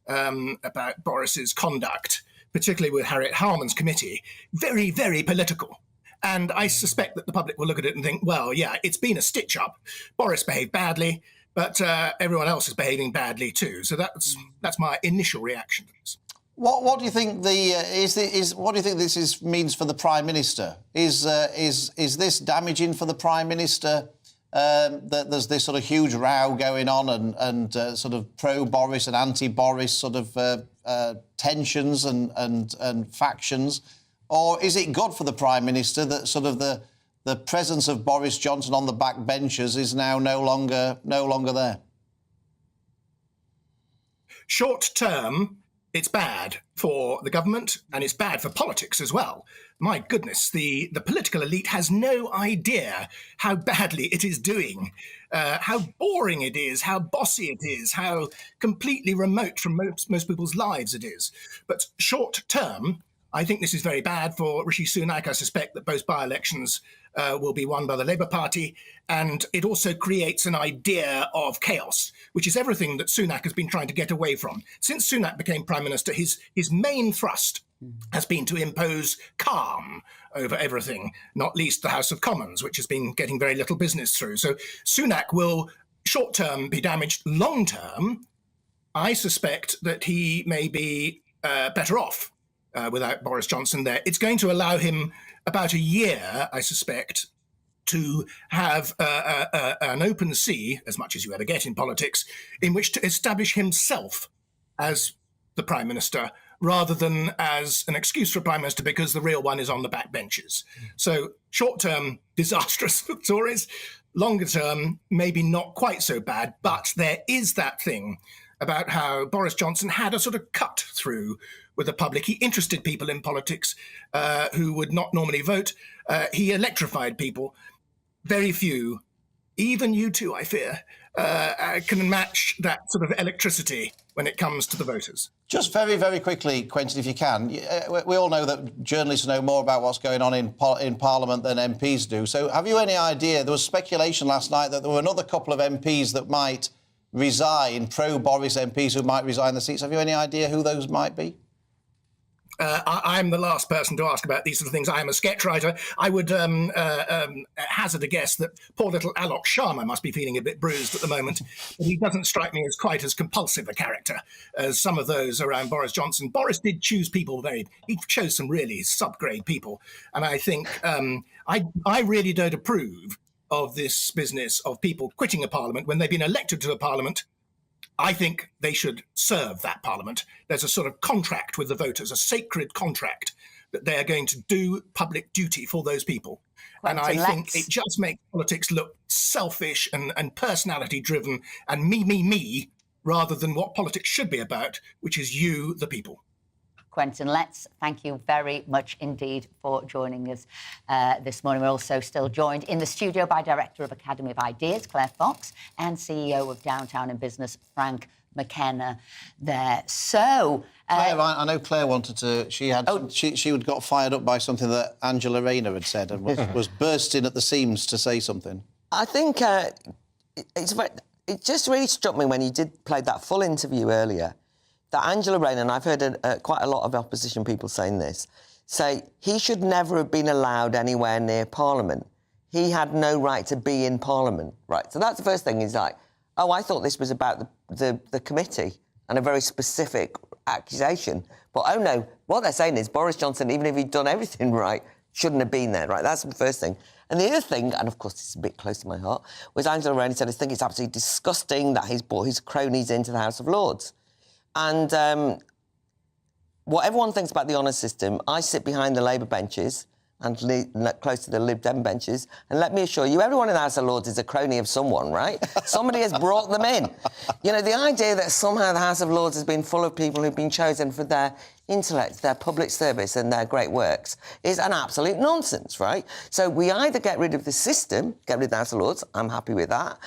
about Boris's conduct, particularly with Harriet Harman's committee, very, very political. And I suspect that the public will look at it and think, well, yeah, it's been a stitch-up. Boris behaved badly. But everyone else is behaving badly too. So that's my initial reaction to this. What do you think what do you think this means for the Prime Minister? Is this damaging for the Prime Minister? That there's this sort of huge row going on and sort of pro-Boris and anti-Boris sort of tensions and factions, or is it good for the Prime Minister that sort of the presence of Boris Johnson on the back benches is now no longer there? Short term, it's bad for the government and it's bad for politics as well. My goodness, the political elite has no idea how badly it is doing, how boring it is, how bossy it is, how completely remote from most people's lives it is. But short term, I think this is very bad for Rishi Sunak. I suspect that both by-elections will be won by the Labour Party. And it also creates an idea of chaos, which is everything that Sunak has been trying to get away from. Since Sunak became Prime Minister, his main thrust has been to impose calm over everything, not least the House of Commons, which has been getting very little business through. So Sunak will, short-term, be damaged. Long-term, I suspect that he may be better off without Boris Johnson there. It's going to allow him about a year, I suspect, to have an open sea, as much as you ever get in politics, in which to establish himself as the Prime Minister, rather than as an excuse for a Prime Minister because the real one is on the back benches. So short-term, disastrous for Tories. Longer term, maybe not quite so bad, but there is that thing about how Boris Johnson had a sort of cut through with the public. He interested people in politics who would not normally vote. He electrified people. Very few, even you two, I fear, can match that sort of electricity when it comes to the voters. Just very, very quickly, Quentin, if you can. We all know that journalists know more about what's going on in Parliament than MPs do. So have you any idea? There was speculation last night that there were another couple of MPs that might resign, pro-Boris MPs who might resign the seats. Have you any idea who those might be? I'm the last person to ask about these sort of things. I am a sketch writer. I would hazard a guess that poor little Alok Sharma must be feeling a bit bruised at the moment. But he doesn't strike me as quite as compulsive a character as some of those around Boris Johnson. Boris did choose people he chose some really subgrade people. And I think I really don't approve of this business of people quitting a parliament when they've been elected to a parliament. I think they should serve that parliament. There's a sort of contract with the voters, a sacred contract that they are going to do public duty for those people. And I think it just makes politics look selfish and personality driven and me, rather than what politics should be about, which is you, the people. Quentin, thank you very much indeed for joining us this morning. We're also still joined in the studio by Director of Academy of Ideas, Claire Fox, and CEO of Downtown in Business, Frank McKenna there. So... Claire, I know Claire wanted to... She got fired up by something that Angela Rayner had said and was bursting at the seams to say something. I think it just really struck me when you did play that full interview earlier, that Angela Rayner, and I've heard quite a lot of opposition people saying this, say he should never have been allowed anywhere near Parliament. He had no right to be in Parliament, right? So that's the first thing. He's like, oh, I thought this was about the committee and a very specific accusation. But, oh, no, what they're saying is Boris Johnson, even if he'd done everything right, shouldn't have been there, right? That's the first thing. And the other thing, and of course this is a bit close to my heart, was Angela Rayner said, I think it's absolutely disgusting that he's brought his cronies into the House of Lords. And what everyone thinks about the honour system, I sit behind the Labour benches and close to the Lib Dem benches, and let me assure you, everyone in the House of Lords is a crony of someone, right? Somebody has brought them in. You know, the idea that somehow the House of Lords has been full of people who've been chosen for their intellect, their public service and their great works is an absolute nonsense, right? So we either get rid of the system, get rid of the House of Lords, I'm happy with that,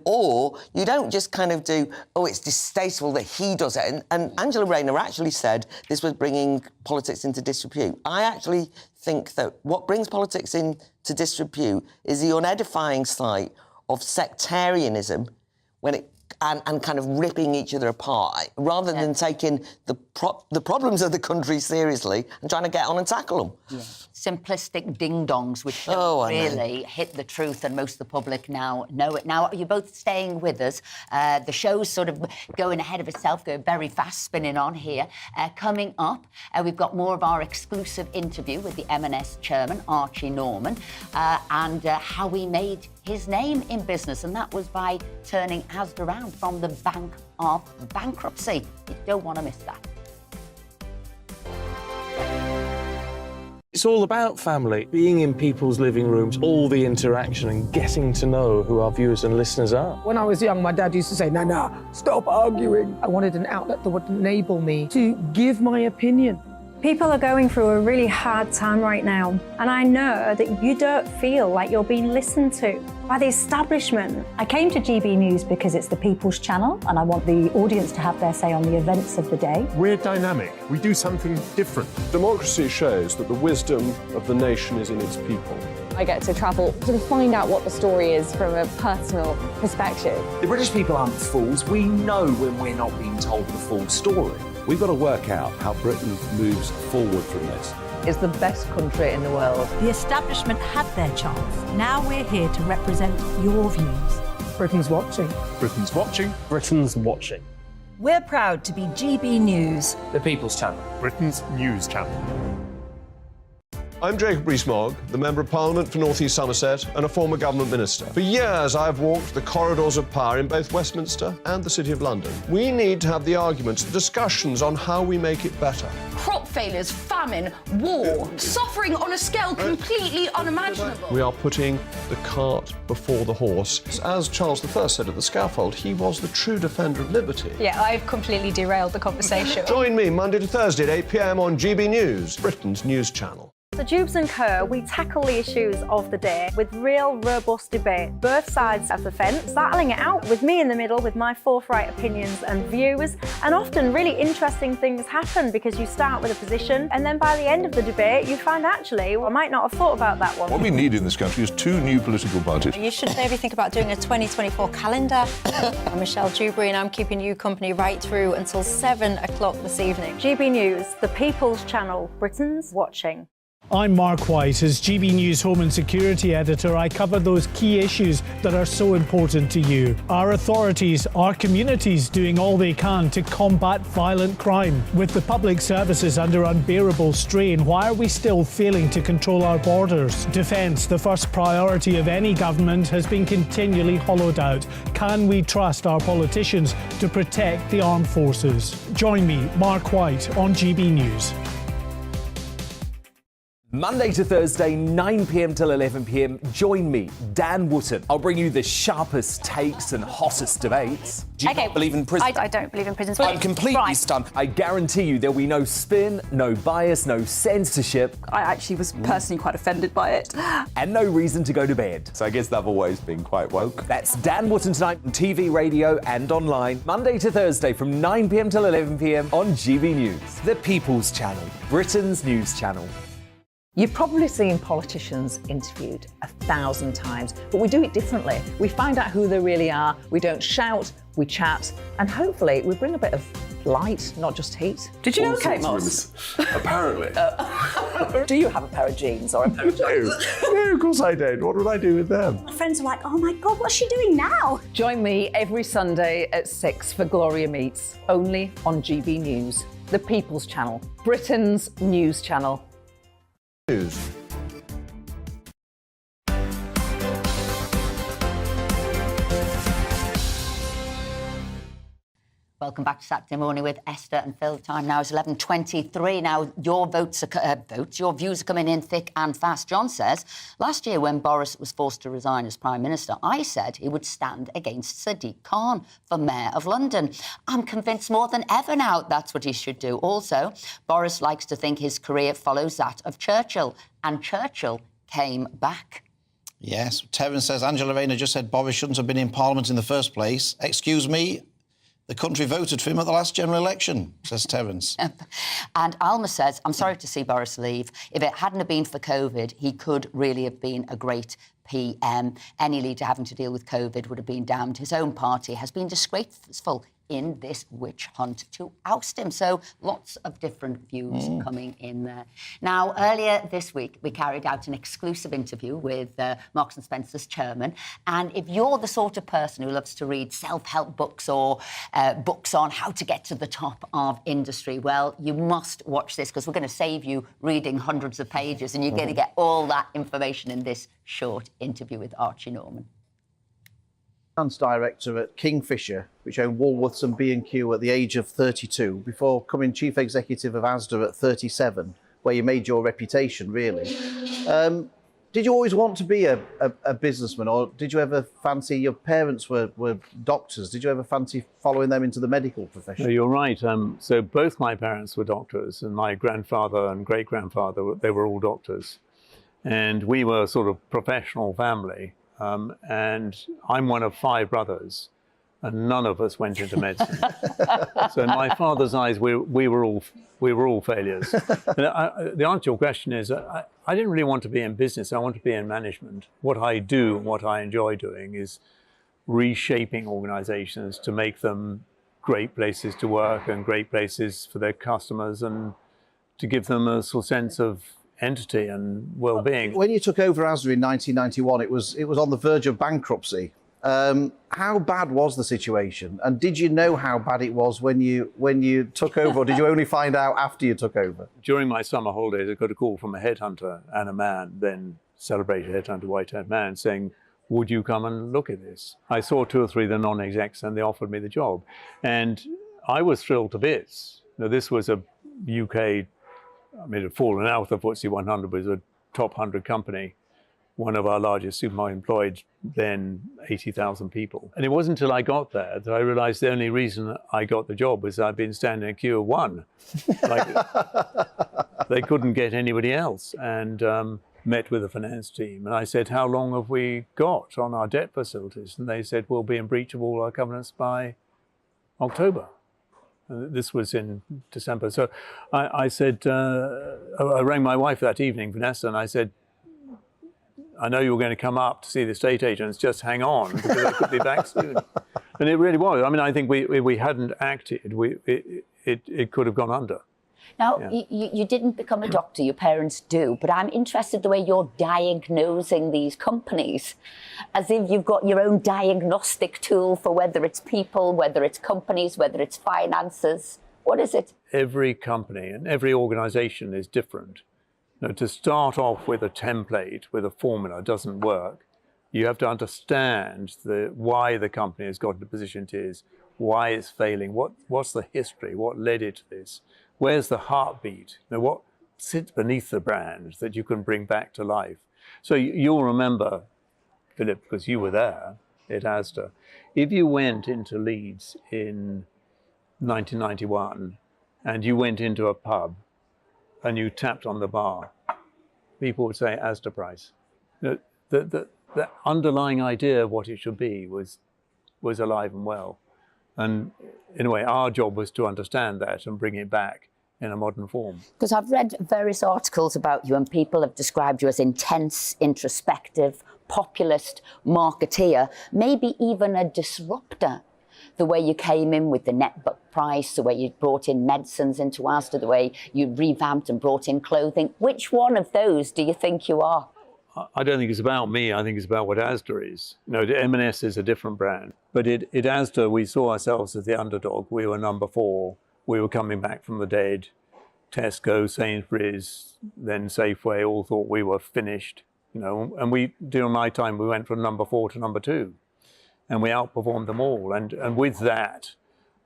or you don't just kind of do, oh, it's distasteful that he does it. And Angela Rayner actually said this was bringing politics into disrepute. I actually think that what brings politics into disrepute is the unedifying sight of sectarianism when it and kind of ripping each other apart, rather than taking the problems of the country seriously and trying to get on and tackle them. Yeah. Simplistic ding-dongs, which don't really hit the truth, and most of the public now know it. Now, you're both staying with us. The show's sort of going ahead of itself, going very fast, spinning on here. Coming up, we've got more of our exclusive interview with the M&S chairman, Archie Norman, and how he made his name in business, and that was by turning Asda around from the bank of bankruptcy. You don't want to miss that. It's all about family, being in people's living rooms, all the interaction and getting to know who our viewers and listeners are. When I was young, my dad used to say, no, stop arguing. I wanted an outlet that would enable me to give my opinion People are going through a really hard time right now, and I know that you don't feel like you're being listened to by the establishment. I came to GB News because it's the People's Channel and I want the audience to have their say on the events of the day. We're dynamic. We do something different. Democracy shows that the wisdom of the nation is in its people. I get to travel to find out what the story is from a personal perspective. The British people aren't fools. We know when we're not being told the full story. We've got to work out how Britain moves forward from this. It's the best country in the world. The establishment had their chance. Now we're here to represent your views. Britain's watching. Britain's watching. Britain's watching. We're proud to be GB News. The People's Channel. Britain's news channel. I'm Jacob Rees-Mogg, the Member of Parliament for North East Somerset and a former government minister. For years, I've walked the corridors of power in both Westminster and the City of London. We need to have the arguments, the discussions on how we make it better. Crop failures, famine, war, suffering on a scale completely unimaginable. We are putting the cart before the horse. As Charles I said at the scaffold, he was the true defender of liberty. Yeah, I've completely derailed the conversation. Join me Monday to Thursday at 8 p.m. on GB News, Britain's news channel. So Jubes and Co, we tackle the issues of the day with real, robust debate, both sides of the fence, battling it out with me in the middle with my forthright opinions and views. And often really interesting things happen because you start with a position and then by the end of the debate you find actually, well, I might not have thought about that one. What we need in this country is 2 new political parties. You should maybe think about doing a 2024 calendar. I'm Michelle Dewberry and I'm keeping you company right through until 7 o'clock this evening. GB News, the People's Channel, Britain's watching. I'm Mark White. As GB News Home and Security Editor, I cover those key issues that are so important to you. Our authorities, our communities doing all they can to combat violent crime. With the public services under unbearable strain, why are we still failing to control our borders? Defence, the first priority of any government, has been continually hollowed out. Can we trust our politicians to protect the armed forces? Join me, Mark White, on GB News. Monday to Thursday, 9 p.m. till 11 p.m. Join me, Dan Wootton. I'll bring you the sharpest takes and hottest debates. Do you not believe in prisons? I don't believe in prisons. I'm completely stunned. I guarantee you there'll be no spin, no bias, no censorship. I actually was personally quite offended by it. And no reason to go to bed. So I guess they've always been quite woke. That's Dan Wootton tonight on TV, radio and online. Monday to Thursday from 9 p.m. till 11 p.m. on GB News. The People's Channel, Britain's news channel. You've probably seen politicians interviewed 1,000 times, but we do it differently. We find out who they really are, we don't shout, we chat, and hopefully we bring a bit of light, not just heat. Did you know Kate Moss? Apparently. Do you have a pair of jeans or a pair of jeans? No, of course I don't. What would I do with them? My friends are like, oh my God, what's she doing now? Join me every Sunday at 6 for Gloria Meets, only on GB News, the People's Channel, Britain's news channel. News. Welcome back to Saturday Morning with Esther and Phil. The time now is 11:23. Now, your your views are coming in thick and fast. John says, last year when Boris was forced to resign as Prime Minister, I said he would stand against Sadiq Khan for Mayor of London. I'm convinced more than ever now that's what he should do. Also, Boris likes to think his career follows that of Churchill, and Churchill came back. Yes, Terence says Angela Rayner just said Boris shouldn't have been in Parliament in the first place. Excuse me? The country voted for him at the last general election, says Terence. And Alma says, I'm sorry to see Boris leave. If it hadn't have been for COVID, he could really have been a great PM. Any leader having to deal with COVID would have been damned. His own party has been disgraceful in this witch hunt to oust him. So lots of different views coming in there. Now, earlier this week, we carried out an exclusive interview with Marks & Spencer's chairman. And if you're the sort of person who loves to read self-help books or books on how to get to the top of industry, well, you must watch this because we're going to save you reading hundreds of pages and you're going to get all that information in this short interview with Archie Norman. Finance director at Kingfisher, which owned Woolworths and B&Q at the age of 32, before becoming chief executive of Asda at 37, where you made your reputation, really. Did you always want to be a businessman, or did you ever fancy, your parents were doctors, did you ever fancy following them into the medical profession? No, you're right. So both my parents were doctors, and my grandfather and great-grandfather, they were all doctors. And we were sort of professional family. And I'm one of 5 brothers, and none of us went into medicine. So in my father's eyes, we were all failures. The answer to your question is, I didn't really want to be in business. I want to be in management. What I do and what I enjoy doing is reshaping organizations to make them great places to work and great places for their customers, and to give them a sort of sense of entity and well-being. When you took over Asda in 1991, it was on the verge of bankruptcy. How bad was the situation, and did you know how bad it was when you took over, or did you only find out after you took over? During my summer holidays, I got a call from a headhunter and a man, then celebrated headhunter, white-haired man, saying, would you come and look at this? I saw 2 or 3 of the non-execs, and they offered me the job, and I was thrilled to bits. Now, this was a UK, I mean, it had fallen out of the FTSE 100, but it was a top 100 company. One of our largest supermarkets employed then 80,000 people. And it wasn't until I got there that I realized the only reason I got the job was I'd been standing in a queue of 1. Like, they couldn't get anybody else. And met with the finance team. And I said, how long have we got on our debt facilities? And they said, we'll be in breach of all our covenants by October. This was in December. So I said, I rang my wife that evening, Vanessa, and I said, I know you were going to come up to see the estate agents, just hang on, because I could be back soon. And it really was. I mean, I think we hadn't acted, it could have gone under. Now, Yeah. you didn't become a doctor, your parents do, but I'm interested the way you're diagnosing these companies, as if you've got your own diagnostic tool for whether it's people, whether it's companies, whether it's finances. What is it? Every company and every organization is different. You know, to start off with a template, with a formula, doesn't work. You have to understand why the company has got to the position it is, why it's failing, what's the history, what led it to this, where's the heartbeat, you know, what sits beneath the brand that you can bring back to life. So you'll remember, Philip, because you were there at Asda, if you went into Leeds in 1991 and you went into a pub and you tapped on the bar, people would say Asda price. The underlying idea of what it should be was alive and well. And in a way, our job was to understand that and bring it back in a modern form. Because I've read various articles about you and people have described you as intense, introspective, populist, marketeer, maybe even a disruptor. The way you came in with the net book price, the way you brought in medicines into Asda, the way you revamped and brought in clothing. Which one of those do you think you are? I don't think it's about me. I think it's about what Asda is. You know, M&S is a different brand. But at Asda, we saw ourselves as the underdog. We were number 4. We were coming back from the dead. Tesco, Sainsbury's, then Safeway all thought we were finished. You know, and during my time, we went from number 4 to number 2. And we outperformed them all. And with that,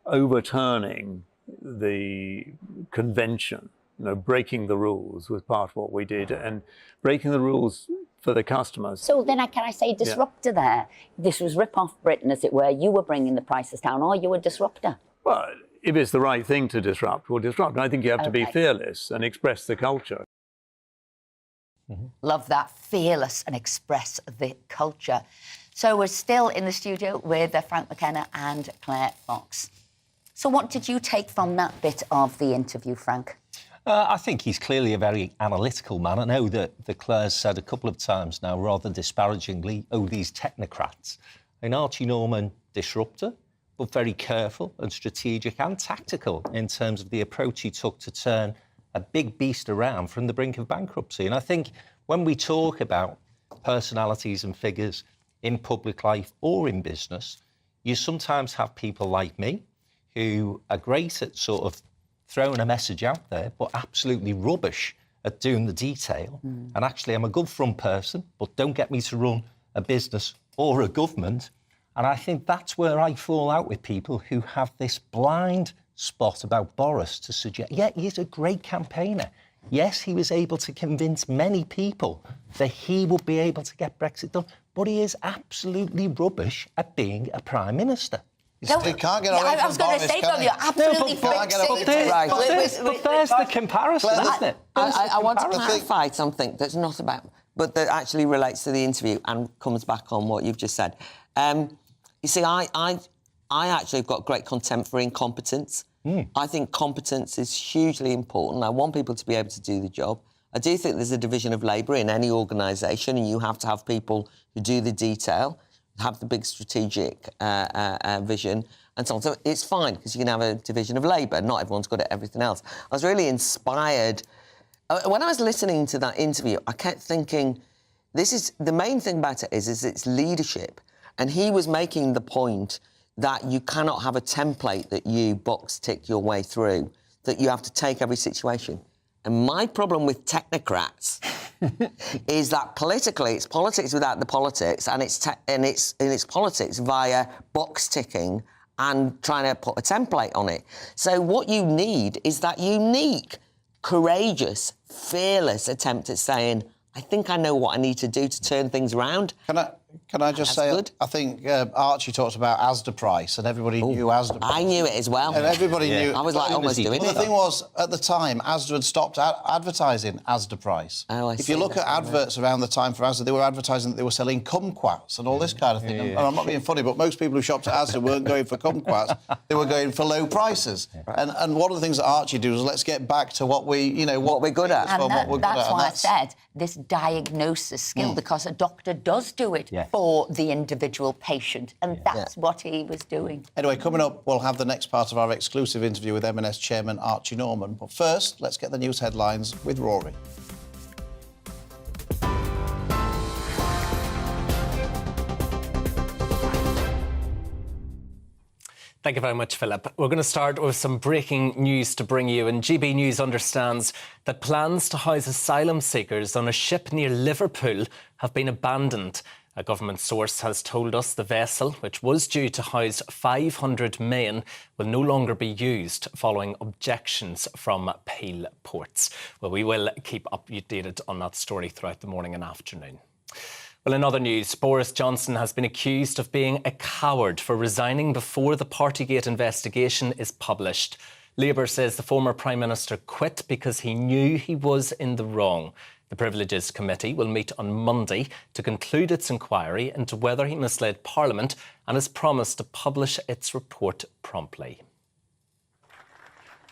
overturning the convention, you know, breaking the rules was part of what we did, and breaking the rules for the customers. So then can I say disruptor there? This was rip off Britain, as it were. You were bringing the prices down. Are you a disruptor? Well, if it's the right thing to disrupt, we'll disrupt. And I think you have to be fearless and express the culture. Love that, fearless and express the culture. So we're still in the studio with Frank McKenna and Claire Fox. So what did you take from that bit of the interview, Frank? I think he's clearly a very analytical man. I know that Claire's said a couple of times now, rather disparagingly, oh, these technocrats. And Archie Norman, disruptor, but very careful and strategic and tactical in terms of the approach he took to turn a big beast around from the brink of bankruptcy. And I think when we talk about personalities and figures in public life or in business, you sometimes have people like me who are great at sort of throwing a message out there, but absolutely rubbish at doing the detail. And actually, I'm a good front person, but don't get me to run a business or a government. And I think that's where I fall out with people who have this blind spot about Boris to suggest, yeah, he's a great campaigner. Yes, he was able to convince many people that he would be able to get Brexit done. But he is absolutely rubbish at being a Prime Minister. No, he can't get away I from was going to Boris, say, can Bob, he? you're absolutely No, but there's the comparison, isn't it? I want to clarify something that's not about, but that actually relates to the interview and comes back on what you've just said. You see, I actually have got great contempt for incompetence. I think competence is hugely important. I want people to be able to do the job. I do think there's a division of labour in any organisation, and you have to have people who do the detail, have the big strategic vision and so on. So it's fine because you can have a division of labour. Not everyone's good at everything else. I was really inspired. When I was listening to that interview, I kept thinking, this is the main thing about it is it's leadership. And he was making the point that you cannot have a template that you box tick your way through, that you have to take every situation. And my problem with technocrats is that politically, it's politics without the politics, and it's politics via box ticking and trying to put a template on it. So what you need is that unique, courageous, fearless attempt at saying, I think I know what I need to do to turn things around. Can I just say, I think Archie talked about Asda price, and everybody knew Asda price. I knew it as well. And everybody knew. I was like almost doing it. The thing was, at the time, Asda had stopped advertising Asda price. Oh, if you look at adverts around the time for Asda, they were advertising that they were selling kumquats and all this kind of thing. And I'm not being funny, but most people who shopped at Asda weren't going for kumquats. They were going for low prices. And one of the things that Archie did was let's get back to what we're good at. And that's why I said this diagnosis skill, because a doctor does do it for the individual patient, and that's what he was doing. Anyway, coming up, we'll have the next part of our exclusive interview with M&S Chairman Archie Norman. But first, let's get the news headlines with Rory. Thank you very much, Philip. We're going to start with some breaking news to bring you. And GB News understands that plans to house asylum seekers on a ship near Liverpool have been abandoned. A government source has told us the vessel, which was due to house 500 men, will no longer be used following objections from Peel ports. Well, we will keep updated on that story throughout the morning and afternoon. Well, in other news, Boris Johnson has been accused of being a coward for resigning before the Partygate investigation is published. Labour says the former Prime Minister quit because he knew he was in the wrong. The Privileges Committee will meet on Monday to conclude its inquiry into whether he misled Parliament and has promised to publish its report promptly.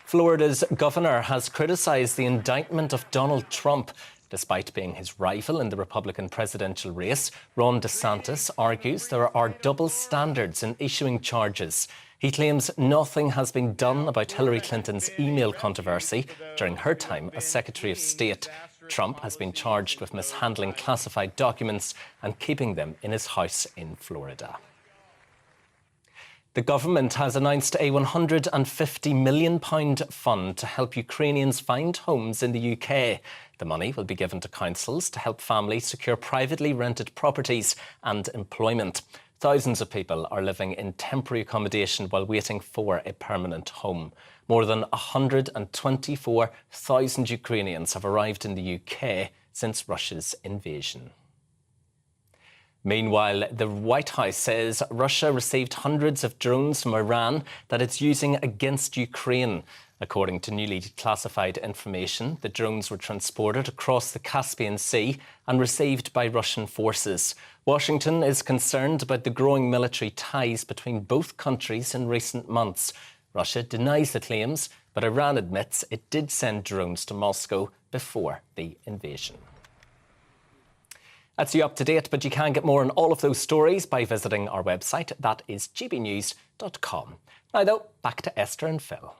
Florida's governor has criticised the indictment of Donald Trump. Despite being his rival in the Republican presidential race, Ron DeSantis argues there are double standards in issuing charges. He claims nothing has been done about Hillary Clinton's email controversy during her time as Secretary of State. Trump has been charged with mishandling classified documents and keeping them in his house in Florida. The government has announced a £150 million fund to help Ukrainians find homes in the UK. The money will be given to councils to help families secure privately rented properties and employment. Thousands of people are living in temporary accommodation while waiting for a permanent home. More than 124,000 Ukrainians have arrived in the UK since Russia's invasion. Meanwhile, the White House says Russia received hundreds of drones from Iran that it's using against Ukraine. According to newly classified information, the drones were transported across the Caspian Sea and received by Russian forces. Washington is concerned about the growing military ties between both countries in recent months. Russia denies the claims, but Iran admits it did send drones to Moscow before the invasion. That's you up to date, but you can get more on all of those stories by visiting our website. That is gbnews.com. Now, though, back to Esther and Phil.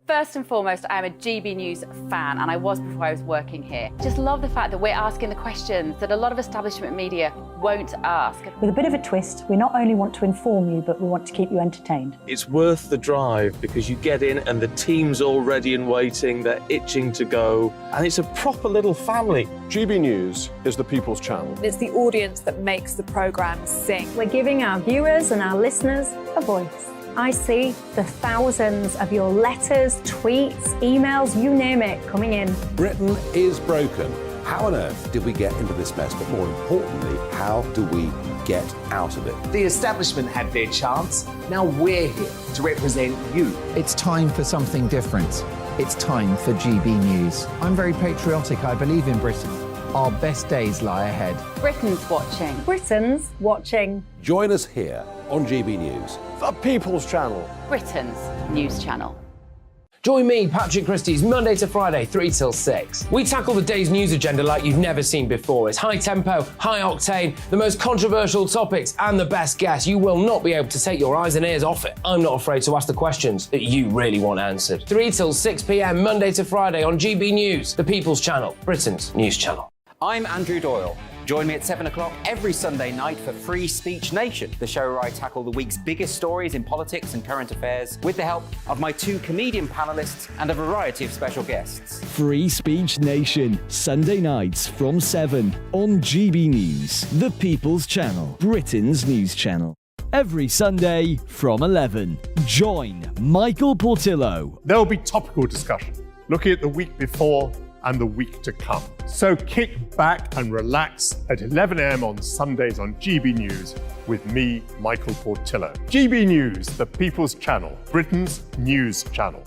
First and foremost, I'm a GB News fan, and I was before I was working here. Just love the fact that we're asking the questions that a lot of establishment media won't ask. With a bit of a twist, we not only want to inform you, but we want to keep you entertained. It's worth the drive because you get in and the team's all ready and waiting, they're itching to go, and it's a proper little family. GB News is the people's channel. It's the audience that makes the programme sing. We're giving our viewers and our listeners a voice. I see the thousands of your letters, tweets, emails, you name it, coming in. Britain is broken. How on earth did we get into this mess? But more importantly, how do we get out of it? The establishment had their chance. Now we're here to represent you. It's time for something different. It's time for GB News. I'm very patriotic. I believe in Britain. Our best days lie ahead. Britain's watching. Britain's watching. Join us here on GB News. The People's Channel. Britain's news channel. Join me, Patrick Christie's, Monday to Friday, 3 till 6. We tackle the day's news agenda like you've never seen before. It's high tempo, high octane, the most controversial topics, and the best guests. You will not be able to take your eyes and ears off it. I'm not afraid to ask the questions that you really want answered. 3 till 6 p.m, Monday to Friday on GB News, the People's Channel, Britain's news channel. I'm Andrew Doyle. Join me at 7 o'clock every Sunday night for Free Speech Nation, the show where I tackle the week's biggest stories in politics and current affairs with the help of my 2 comedian panellists and a variety of special guests. Free Speech Nation, Sunday nights from 7 on GB News, the People's Channel, Britain's news channel. Every Sunday from 11. Join Michael Portillo. There'll be topical discussion, looking at the week before and the week to come. So kick back and relax at 11 a.m. on Sundays on GB News with me, Michael Portillo. GB News, the People's Channel, Britain's news channel.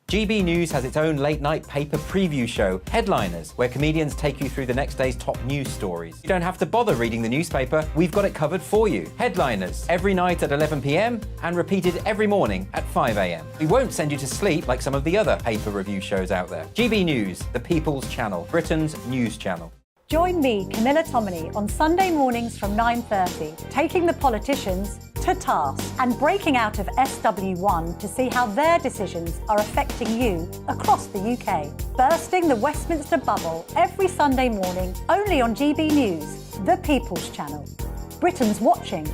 GB News has its own late-night paper preview show, Headliners, where comedians take you through the next day's top news stories. You don't have to bother reading the newspaper, we've got it covered for you. Headliners, every night at 11 p.m. and repeated every morning at 5 a.m. We won't send you to sleep like some of the other paper review shows out there. GB News, the People's Channel, Britain's news channel. Join me, Camilla Tominey, on Sunday mornings from 9:30, taking the politicians to task and breaking out of SW1 to see how their decisions are affecting you across the UK. Bursting the Westminster bubble every Sunday morning, only on GB News, the People's Channel. Britain's watching.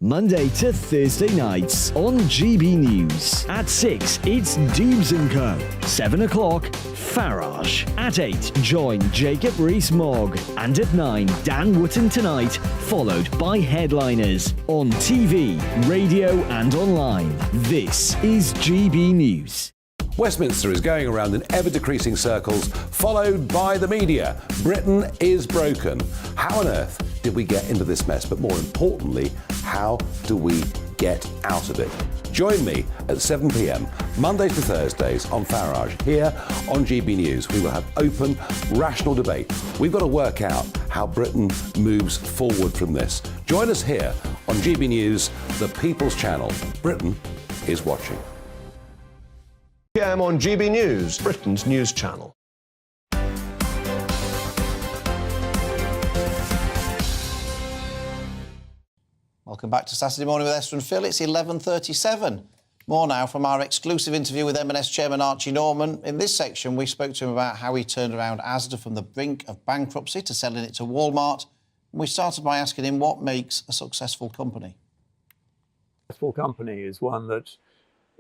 Monday to Thursday nights on GB News. At 6, it's Dubes & Co. 7 o'clock, Farage. At 8, join Jacob Rees-Mogg. And at 9, Dan Wootton Tonight, followed by Headliners. On TV, radio and online. This is GB News. Westminster is going around in ever-decreasing circles, followed by the media. Britain is broken. How on earth did we get into this mess? But more importantly, how do we get out of it? Join me at 7 p.m, Mondays to Thursdays on Farage. Here on GB News, we will have open, rational debate. We've got to work out how Britain moves forward from this. Join us here on GB News, the People's Channel. Britain is watching. PM on GB News, Britain's news channel. Welcome back to Saturday Morning with Esther and Phil. It's 11:37. More now from our exclusive interview with M&S chairman Archie Norman. In this section, we spoke to him about how he turned around Asda from the brink of bankruptcy to selling it to Walmart. And we started by asking him what makes a successful company. A successful company is one that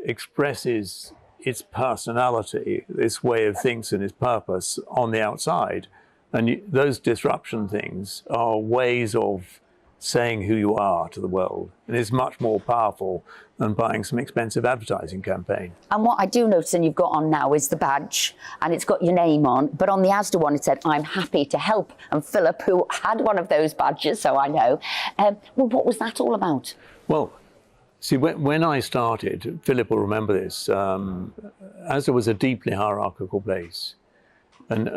expresses its personality, its way of thinks and its purpose on the outside. And those disruption things are ways of saying who you are to the world. And it's much more powerful than buying some expensive advertising campaign. And what I do notice, and you've got on now, is the badge, and it's got your name on. But on the Asda one, it said, "I'm happy to help." And Philip, who had one of those badges, so I know, well, what was that all about? Well, see, when I started, Philip will remember this, Asda was a deeply hierarchical place. And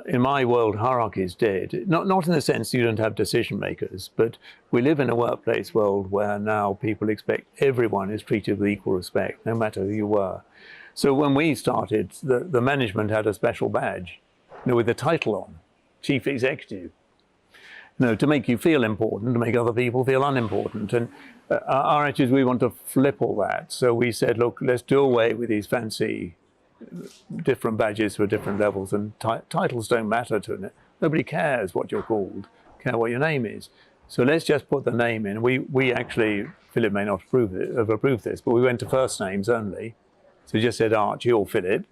in my world, hierarchy is dead. Not in the sense you don't have decision makers, but we live in a workplace world where now people expect everyone is treated with equal respect, no matter who you were. So when we started, the management had a special badge, with the title on, Chief Executive, to make you feel important, to make other people feel unimportant. And our attitude, we want to flip all that. So we said, look, let's do away with these fancy different badges for different levels, and titles don't matter to it. Nobody cares what you're called, care what your name is. So let's just put the name in. We actually, Philip may not have approved this, but we went to first names only. So we just said Archie or Philip.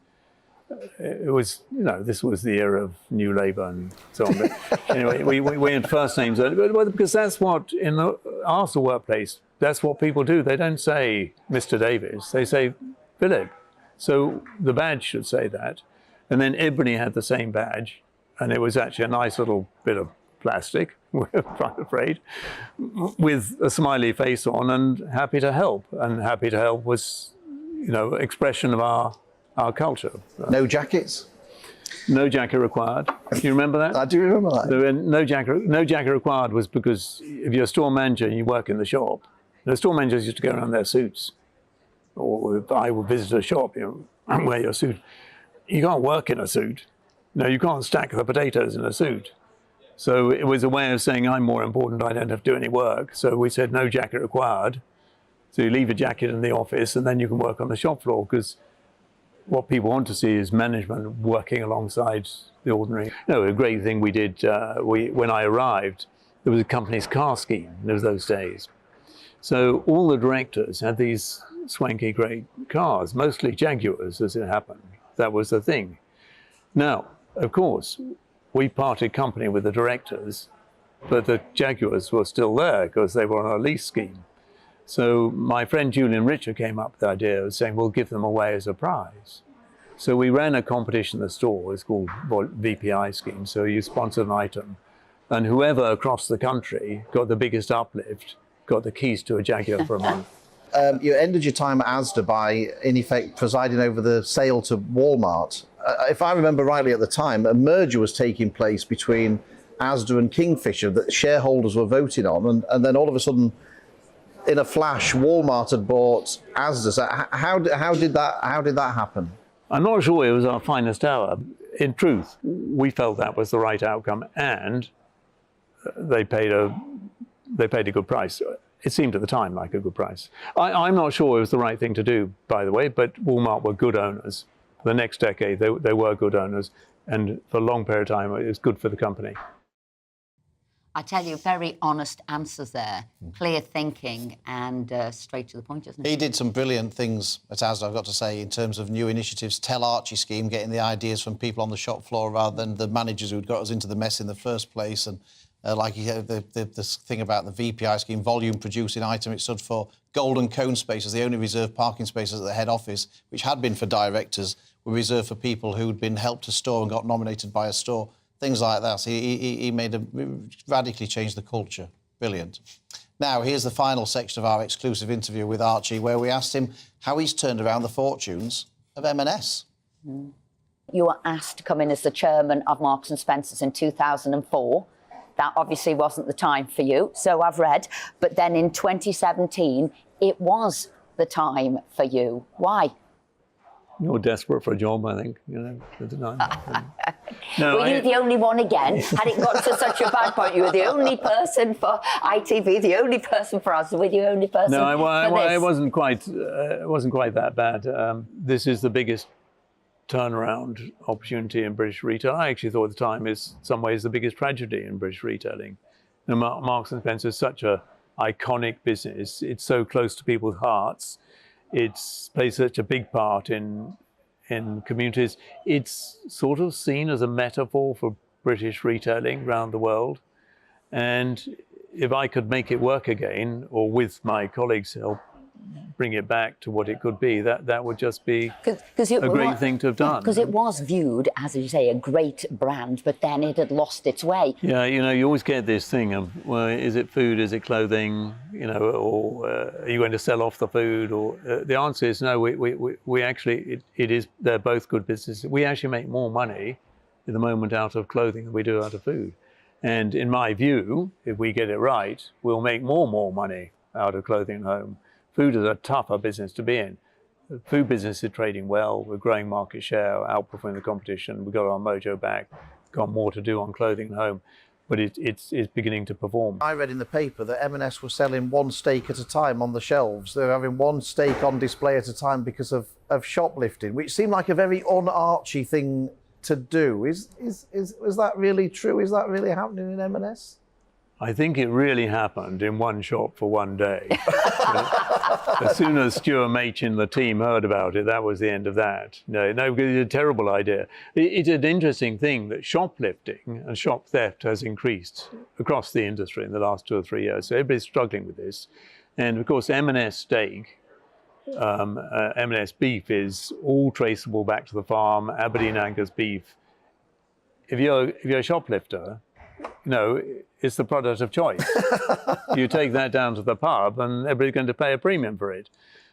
it was, this was the era of New Labour and so on. But anyway, we had first names, because that's what, in the Arsenal workplace, that's what people do. They don't say Mr. Davis, they say Philip. So the badge should say that. And then Ebony had the same badge, and it was actually a nice little bit of plastic, I'm afraid, with a smiley face on, and happy to help. And happy to help was, expression of our culture. No jackets? No jacket required. Do you remember that? I do remember that. No jacket required was because if you're a store manager and you work in the shop, the store managers used to go around in their suits. Or if I would visit a shop, and wear your suit. You can't work in a suit. No, you can't stack the potatoes in a suit. So it was a way of saying, I'm more important, I don't have to do any work. So we said no jacket required. So you leave a jacket in the office and then you can work on the shop floor, because what people want to see is management working alongside the ordinary. A great thing we did, when I arrived, there was a company's car scheme. There was those days. So all the directors had these swanky great cars, mostly Jaguars as it happened. That was the thing. Now, of course, we parted company with the directors, but the Jaguars were still there because they were on a lease scheme. So my friend Julian Richer came up with the idea of saying, we'll give them away as a prize. So we ran a competition in the store. It's called VPI scheme. So you sponsored an item, and whoever across the country got the biggest uplift got the keys to a Jaguar for a month. You ended your time at Asda by, in effect, presiding over the sale to Walmart. If I remember rightly at the time, a merger was taking place between Asda and Kingfisher that shareholders were voting on, and then all of a sudden, in a flash, Walmart had bought Asda. So how did that happen? I'm not sure it was our finest hour. In truth, we felt that was the right outcome, and they paid a good price. It seemed at the time like a good price. I'm not sure it was the right thing to do, by the way, but Walmart were good owners. For the next decade, they were good owners, and for a long period of time, it was good for the company. I tell you, very honest answers there, clear thinking and straight to the point, isn't it? He did some brilliant things at Asda, I've got to say, in terms of new initiatives. Tell Archie scheme, getting the ideas from people on the shop floor rather than the managers who'd got us into the mess in the first place. And like you said, the thing about the VPI scheme, volume producing item, it stood for golden cone spaces, the only reserved parking spaces at the head office, which had been for directors, were reserved for people who'd been helped to store and got nominated by a store. Things like that. So he radically changed the culture. Brilliant. Now, here's the final section of our exclusive interview with Archie, where we asked him how he's turned around the fortunes of M&S. You were asked to come in as the chairman of Marks and Spencer's in 2004. That obviously wasn't the time for you, so I've read. But then in 2017, it was the time for you. Why? You're desperate for a job, I think, at the time. No, were you the only one again? Had it got to such a bad point? You were the only person for ITV, the only person for us, were you the only person No, for this? it wasn't quite that bad. This is the biggest turnaround opportunity in British retail. I actually thought at the time is in some ways the biggest tragedy in British retailing. Marks and Spencer is such a iconic business. It's so close to people's hearts. It's plays such a big part in communities. It's sort of seen as a metaphor for British retailing around the world. And if I could make it work again, or with my colleagues help bring it back to what it could be, that would just be a great thing to have done. Because it was viewed, as you say, a great brand, but then it had lost its way. Yeah, you always get this thing of, well, is it food, is it clothing, or are you going to sell off the food? Or the answer is no. We actually, they're both good businesses. We actually make more money at the moment out of clothing than we do out of food. And in my view, if we get it right, we'll make more money out of clothing and home. Food is a tougher business to be in. The food business is trading well. We're growing market share, outperforming the competition. We've got our mojo back. Got more to do on clothing and home, but it's beginning to perform. I read in the paper that M&S were selling one steak at a time on the shelves. They're having one steak on display at a time because of shoplifting, which seemed like a very un-Archie thing to do. Is that really true? Is that really happening in M&S? I think it really happened in one shop for one day. As soon as Stuart Machin and the team heard about it, that was the end of that. No, because it's a terrible idea. It's an interesting thing that shoplifting and shop theft has increased across the industry in the last 2 or 3 years. So everybody's struggling with this. And of course, M&S steak, M&S beef is all traceable back to the farm, Aberdeen Angus beef. If you're a shoplifter, it's the product of choice. You take that down to the pub and everybody's going to pay a premium for it.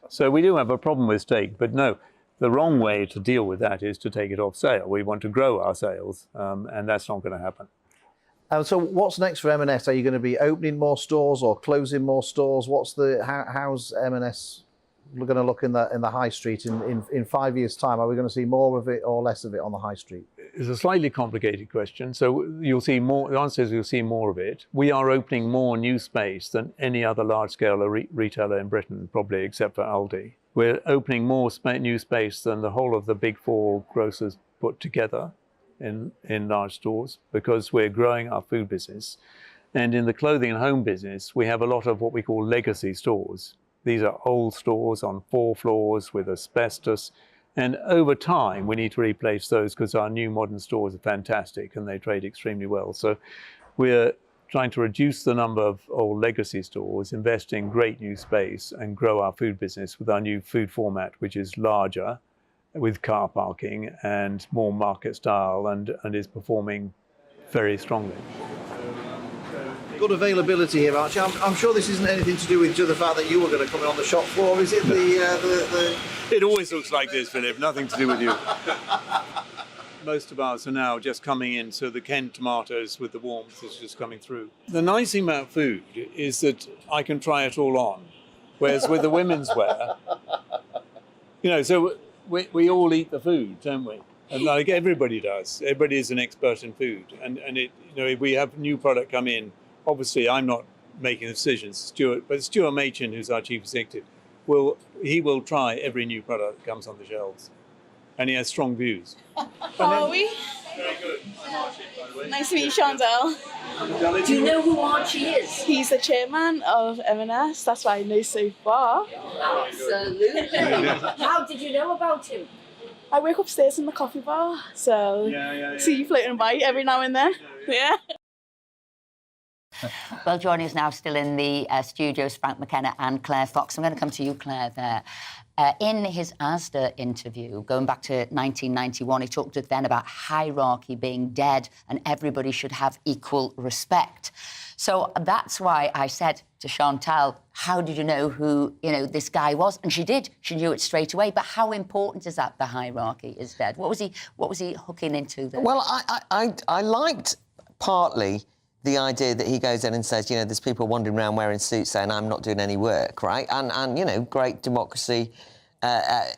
So we do have a problem with steak, but no, the wrong way to deal with that is to take it off sale. We want to grow our sales, and that's not going to happen. So what's next for M&S? Are you going to be opening more stores or closing more stores? How's M&S going to look in the high street in 5 years' time? Are we going to see more of it or less of it on the high street? It's a slightly complicated question. So you'll see more. The answer is you'll see more of it. We are opening more new space than any other large-scale retailer in Britain, probably except for Aldi. We're opening more new space than the whole of the big four grocers put together in large stores, because we're growing our food business. And in the clothing and home business, we have a lot of what we call legacy stores. These are old stores on 4 floors with asbestos. And over time, we need to replace those because our new modern stores are fantastic and they trade extremely well. So we're trying to reduce the number of old legacy stores, invest in great new space, and grow our food business with our new food format, which is larger, with car parking and more market style, and is performing very strongly. Good availability here, Archie. I'm sure this isn't anything to do with the fact that you were going to come in on the shop floor. Is it the... It always looks like this, Philip. Nothing to do with you. Most of ours are now just coming in, so the canned tomatoes with the warmth is just coming through. The nice thing about food is that I can try it all on, whereas with the women's wear, so we all eat the food, don't we? And like everybody does. Everybody is an expert in food. And if we have new product come in, obviously I'm not making the decisions, but Stuart Machin, who's our chief executive, will try every new product that comes on the shelves. And he has strong views. How are we? Very good. I'm Archie, by the way. Nice to meet you, Chantal. Do you know who Archie is? He's the chairman of M&S. That's why I know so far. Absolutely. How did you know about him? I work upstairs in the coffee bar, so see you floating by every now and then. Yeah. Well, joining us now still in the studios, Frank McKenna and Claire Fox. I'm going to come to you, Claire, there. In his Asda interview, going back to 1991, he talked then about hierarchy being dead and everybody should have equal respect. So that's why I said to Chantal, how did you know who, this guy was? And she did. She knew it straight away. But how important is that the hierarchy is dead? What was he hooking into there? Well, I liked partly the idea that he goes in and says, there's people wandering around wearing suits saying I'm not doing any work, right? And great democracy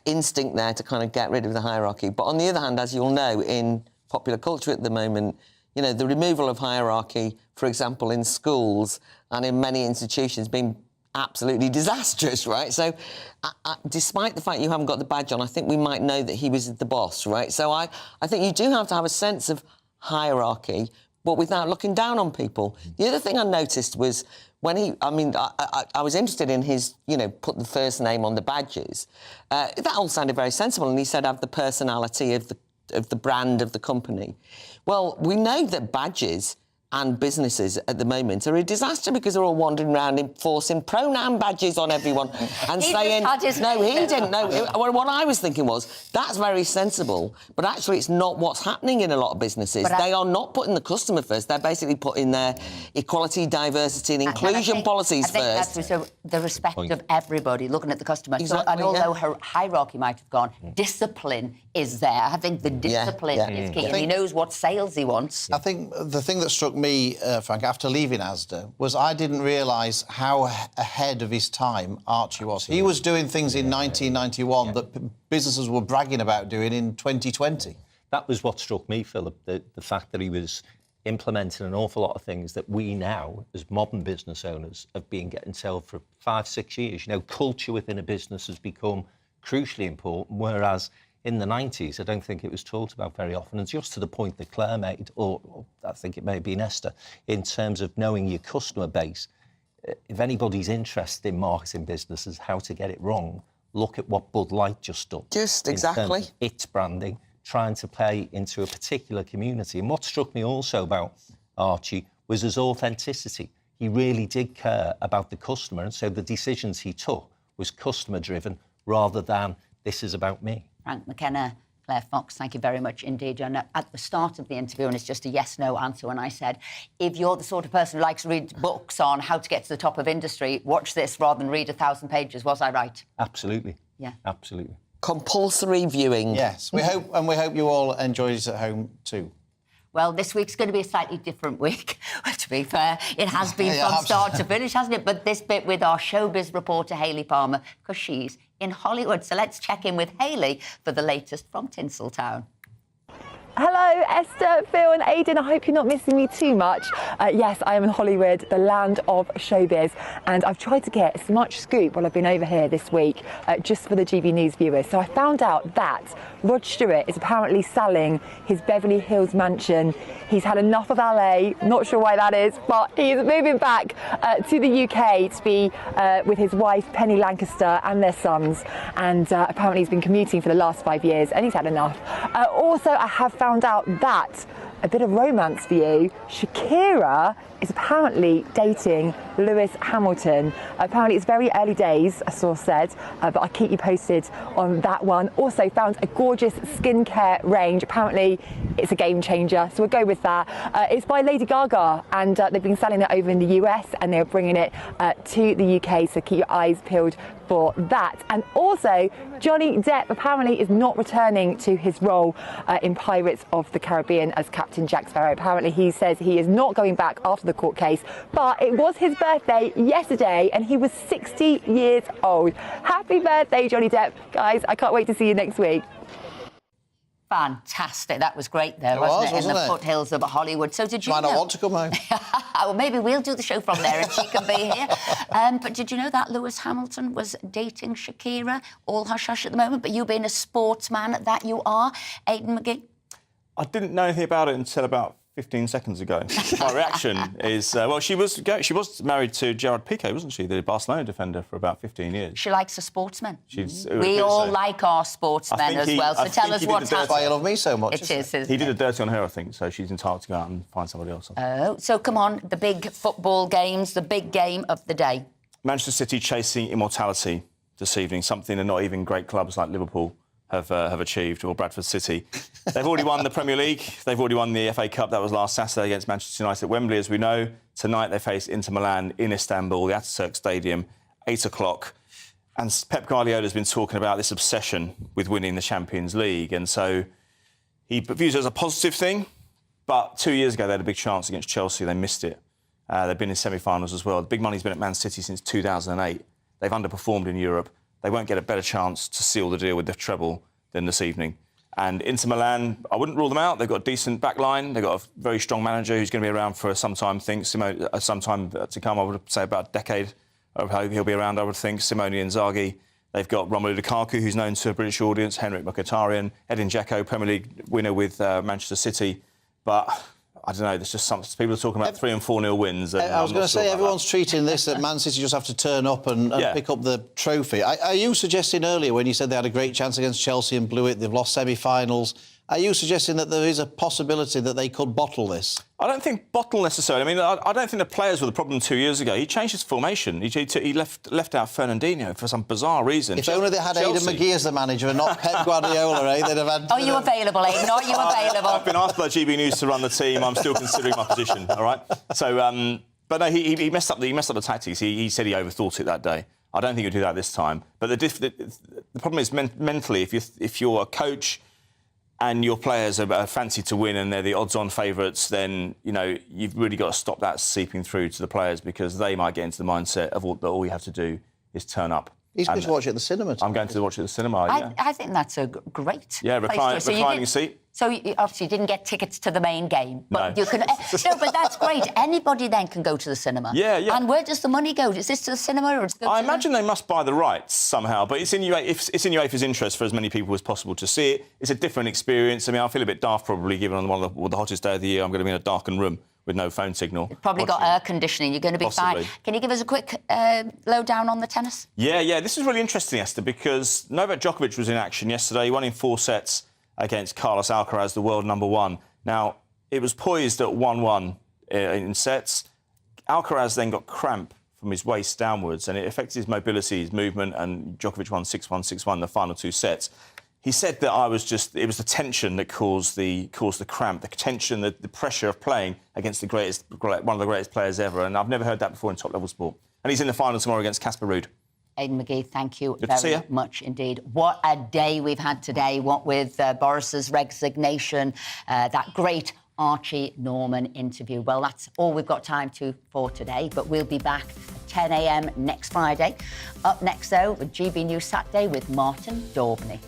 instinct there to kind of get rid of the hierarchy. But on the other hand, as you'll know, in popular culture at the moment, the removal of hierarchy, for example, in schools and in many institutions, been absolutely disastrous, right? So despite the fact you haven't got the badge on, I think we might know that he was the boss, right? So I think you do have to have a sense of hierarchy, but without looking down on people. The other thing I noticed was when I was interested in his, put the first name on the badges. That all sounded very sensible, and he said have the personality of the brand of the company. Well, we know that badges and businesses at the moment are a disaster because they're all wandering around enforcing pronoun badges on everyone and saying... No, he didn't. No, what I was thinking was, that's very sensible, but actually it's not what's happening in a lot of businesses. They are not putting the customer first. They're basically putting their equality, diversity and inclusion policies first. So the respect of everybody, looking at the customer. Exactly, and although her hierarchy might have gone, discipline is there. I think the discipline is key, and he knows what sales he wants. I think the thing that struck me, Frank, after leaving Asda, was I didn't realise how ahead of his time Archie was. He was doing things in 1991 that businesses were bragging about doing in 2020. That was what struck me, Philip, the fact that he was implementing an awful lot of things that we now, as modern business owners, have been getting told for 5-6 years. Culture within a business has become crucially important, whereas in the 90s, I don't think it was talked about very often. And just to the point that Claire made, or I think it may have been Esther, in terms of knowing your customer base, if anybody's interested in marketing businesses, how to get it wrong, look at what Bud Light just done. Just in exactly. terms of its branding, trying to play into a particular community. And what struck me also about Archie was his authenticity. He really did care about the customer, and so the decisions he took was customer-driven rather than this is about me. Frank McKenna, Claire Fox, thank you very much indeed. And at the start of the interview, and it's just a yes-no answer, when I said, if you're the sort of person who likes to read books on how to get to the top of industry, watch this rather than read 1,000 pages. Was I right? Absolutely. Yeah. Absolutely. Compulsory viewing. Yes, we hope you all enjoyed it at home too. Well, this week's going to be a slightly different week, to be fair. It has been Yeah, from start to finish, hasn't it? But this bit with our showbiz reporter, Hayley Palmer, because she's in Hollywood. So let's check in with Hayley for the latest from Tinseltown. Hello, Esther, Phil and Aidan. I hope you're not missing me too much. Yes, I am in Hollywood, the land of showbiz, and I've tried to get as much scoop while I've been over here this week, just for the GB News viewers. So I found out that Rod Stewart is apparently selling his Beverly Hills mansion. He's had enough of LA, not sure why that is, but he's moving back to the UK to be with his wife, Penny Lancaster, and their sons. And apparently he's been commuting for the last 5 years, and he's had enough. Also, I have found out that, a bit of romance for you, Shakira is apparently dating Lewis Hamilton. Apparently it's very early days, a source said, but I'll keep you posted on that one. Also found a gorgeous skincare range. Apparently it's a game changer, so we'll go with that. It's by Lady Gaga, and they've been selling it over in the US, and they're bringing it to the UK, so keep your eyes peeled for that. And also, Johnny Depp apparently is not returning to his role in Pirates of the Caribbean as Captain Jack Sparrow. Apparently he says he is not going back after the court case, but it was his birthday yesterday and he was 60 years old. Happy birthday, Johnny Depp. Guys, I can't wait to see you next week. Fantastic. That was great there, wasn't it? In the foothills of Hollywood. So did you Might not want to come home. Well, maybe we'll do the show from there and she can be here. But did you know that Lewis Hamilton was dating Shakira? All hush-hush at the moment, but you being a sportsman that you are, Aidan McGee? I didn't know anything about it until about 15 seconds ago. My reaction is, well, she was married to Gerard Piqué, wasn't she? The Barcelona defender for about 15 years. She likes a sportsman. We all like our sportsmen as well, so tell us what's happening. Why you love me so much. It is, isn't He did it? a dirty on her, I think, so she's entitled to go out and find somebody else. Oh, so come on, the big football games, the big game of the day. Manchester City chasing immortality this evening, something that not even great clubs like Liverpool have achieved, or Bradford City. They've already won the Premier League. They've already won the FA Cup. That was last Saturday against Manchester United at Wembley, as we know. Tonight they face Inter Milan in Istanbul, the Ataturk Stadium, 8 o'clock. And Pep Guardiola's been talking about this obsession with winning the Champions League. And so he views it as a positive thing. But 2 years ago, they had a big chance against Chelsea. They missed it. They've been in semi-finals as well. The big money's been at Man City since 2008. They've underperformed in Europe. They won't get a better chance to seal the deal with the treble than this evening. And Inter Milan, I wouldn't rule them out. They've got a decent back line. They've got a very strong manager who's going to be around for some time, some time to come. I would say about a decade. I hope he'll be around, I would think. Simone Inzaghi. They've got Romelu Lukaku, who's known to a British audience, Henrik Mkhitaryan, Edin Dzeko, Premier League winner with Manchester City. But I don't know, there's just some people are talking about 3 and 4-0 wins. I was going to say, everyone's treating this that Man City just have to turn up and pick up the trophy. Are you suggesting earlier, when you said they had a great chance against Chelsea and blew it, they've lost semi-finals, are you suggesting that there is a possibility that they could bottle this? I don't think bottle necessarily. I mean, I don't think the players were the problem 2 years ago. He changed his formation. He left out Fernandinho for some bizarre reason. If only they had Aidan McGee as the manager and not Pep Guardiola, eh? They'd have had... Are you available, Aidan? Are you available? I've been asked by GB News to run the team. I'm still considering my position, all right? So, but no, he messed up the tactics. He said he overthought it that day. I don't think he'll do that this time. But the problem is mentally, if you're a coach and your players are fancied to win and they're the odds-on favourites, then, you know, you've really got to stop that seeping through to the players, because they might get into the mindset of all you have to do is turn up. He's going to watch it at the cinema. I'm going to watch it at the cinema, yeah. I think that's a great Yeah, reclining seat. So you obviously didn't get tickets to the main game, but No. you can. No, but that's great. Anybody then can go to the cinema. Yeah, yeah. And where does the money go? Is this to the cinema or? I imagine they must buy the rights somehow, but it's in UEFA's interest for as many people as possible to see it. It's a different experience. I mean, I feel a bit daft probably, given on one of the hottest day of the year. I'm going to be in a darkened room with no phone signal. Probably got air conditioning. You're going to be Possibly. fine. Can you give us a quick lowdown on the tennis? Yeah. This is really interesting, Esther, because Novak Djokovic was in action yesterday. He won in 4 sets against Carlos Alcaraz, the world number 1. Now, it was poised at 1-1 in sets. Alcaraz then got cramp from his waist downwards, and it affected his mobility, his movement, and Djokovic won 6-1, 6-1 the final 2 sets. He said that it was the tension that caused the cramp, the tension, the pressure of playing against one of the greatest players ever, and I've never heard that before in top-level sport. And he's in the final tomorrow against Casper Ruud. Aidan McGee, thank you Good to see very you. much indeed. What a day we've had today, what with Boris's resignation, that great Archie Norman interview. Well, that's all we've got time for today, but we'll be back at 10 a.m. next Friday. Up next, though, with GB News Saturday with Martin Daubney.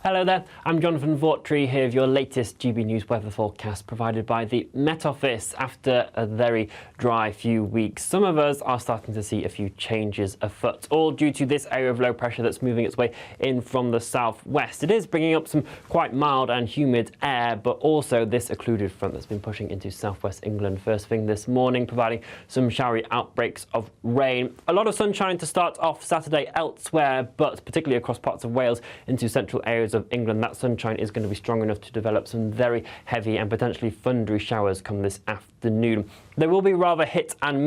Hello there, I'm Jonathan Vaughtry here with your latest GB News weather forecast provided by the Met Office. After a very dry few weeks, some of us are starting to see a few changes afoot, all due to this area of low pressure that's moving its way in from the southwest. It is bringing up some quite mild and humid air, but also this occluded front that's been pushing into southwest England first thing this morning, providing some showery outbreaks of rain. A lot of sunshine to start off Saturday elsewhere, but particularly across parts of Wales into central areas of England, that sunshine is going to be strong enough to develop some very heavy and potentially thundery showers come this afternoon. There will be rather hit and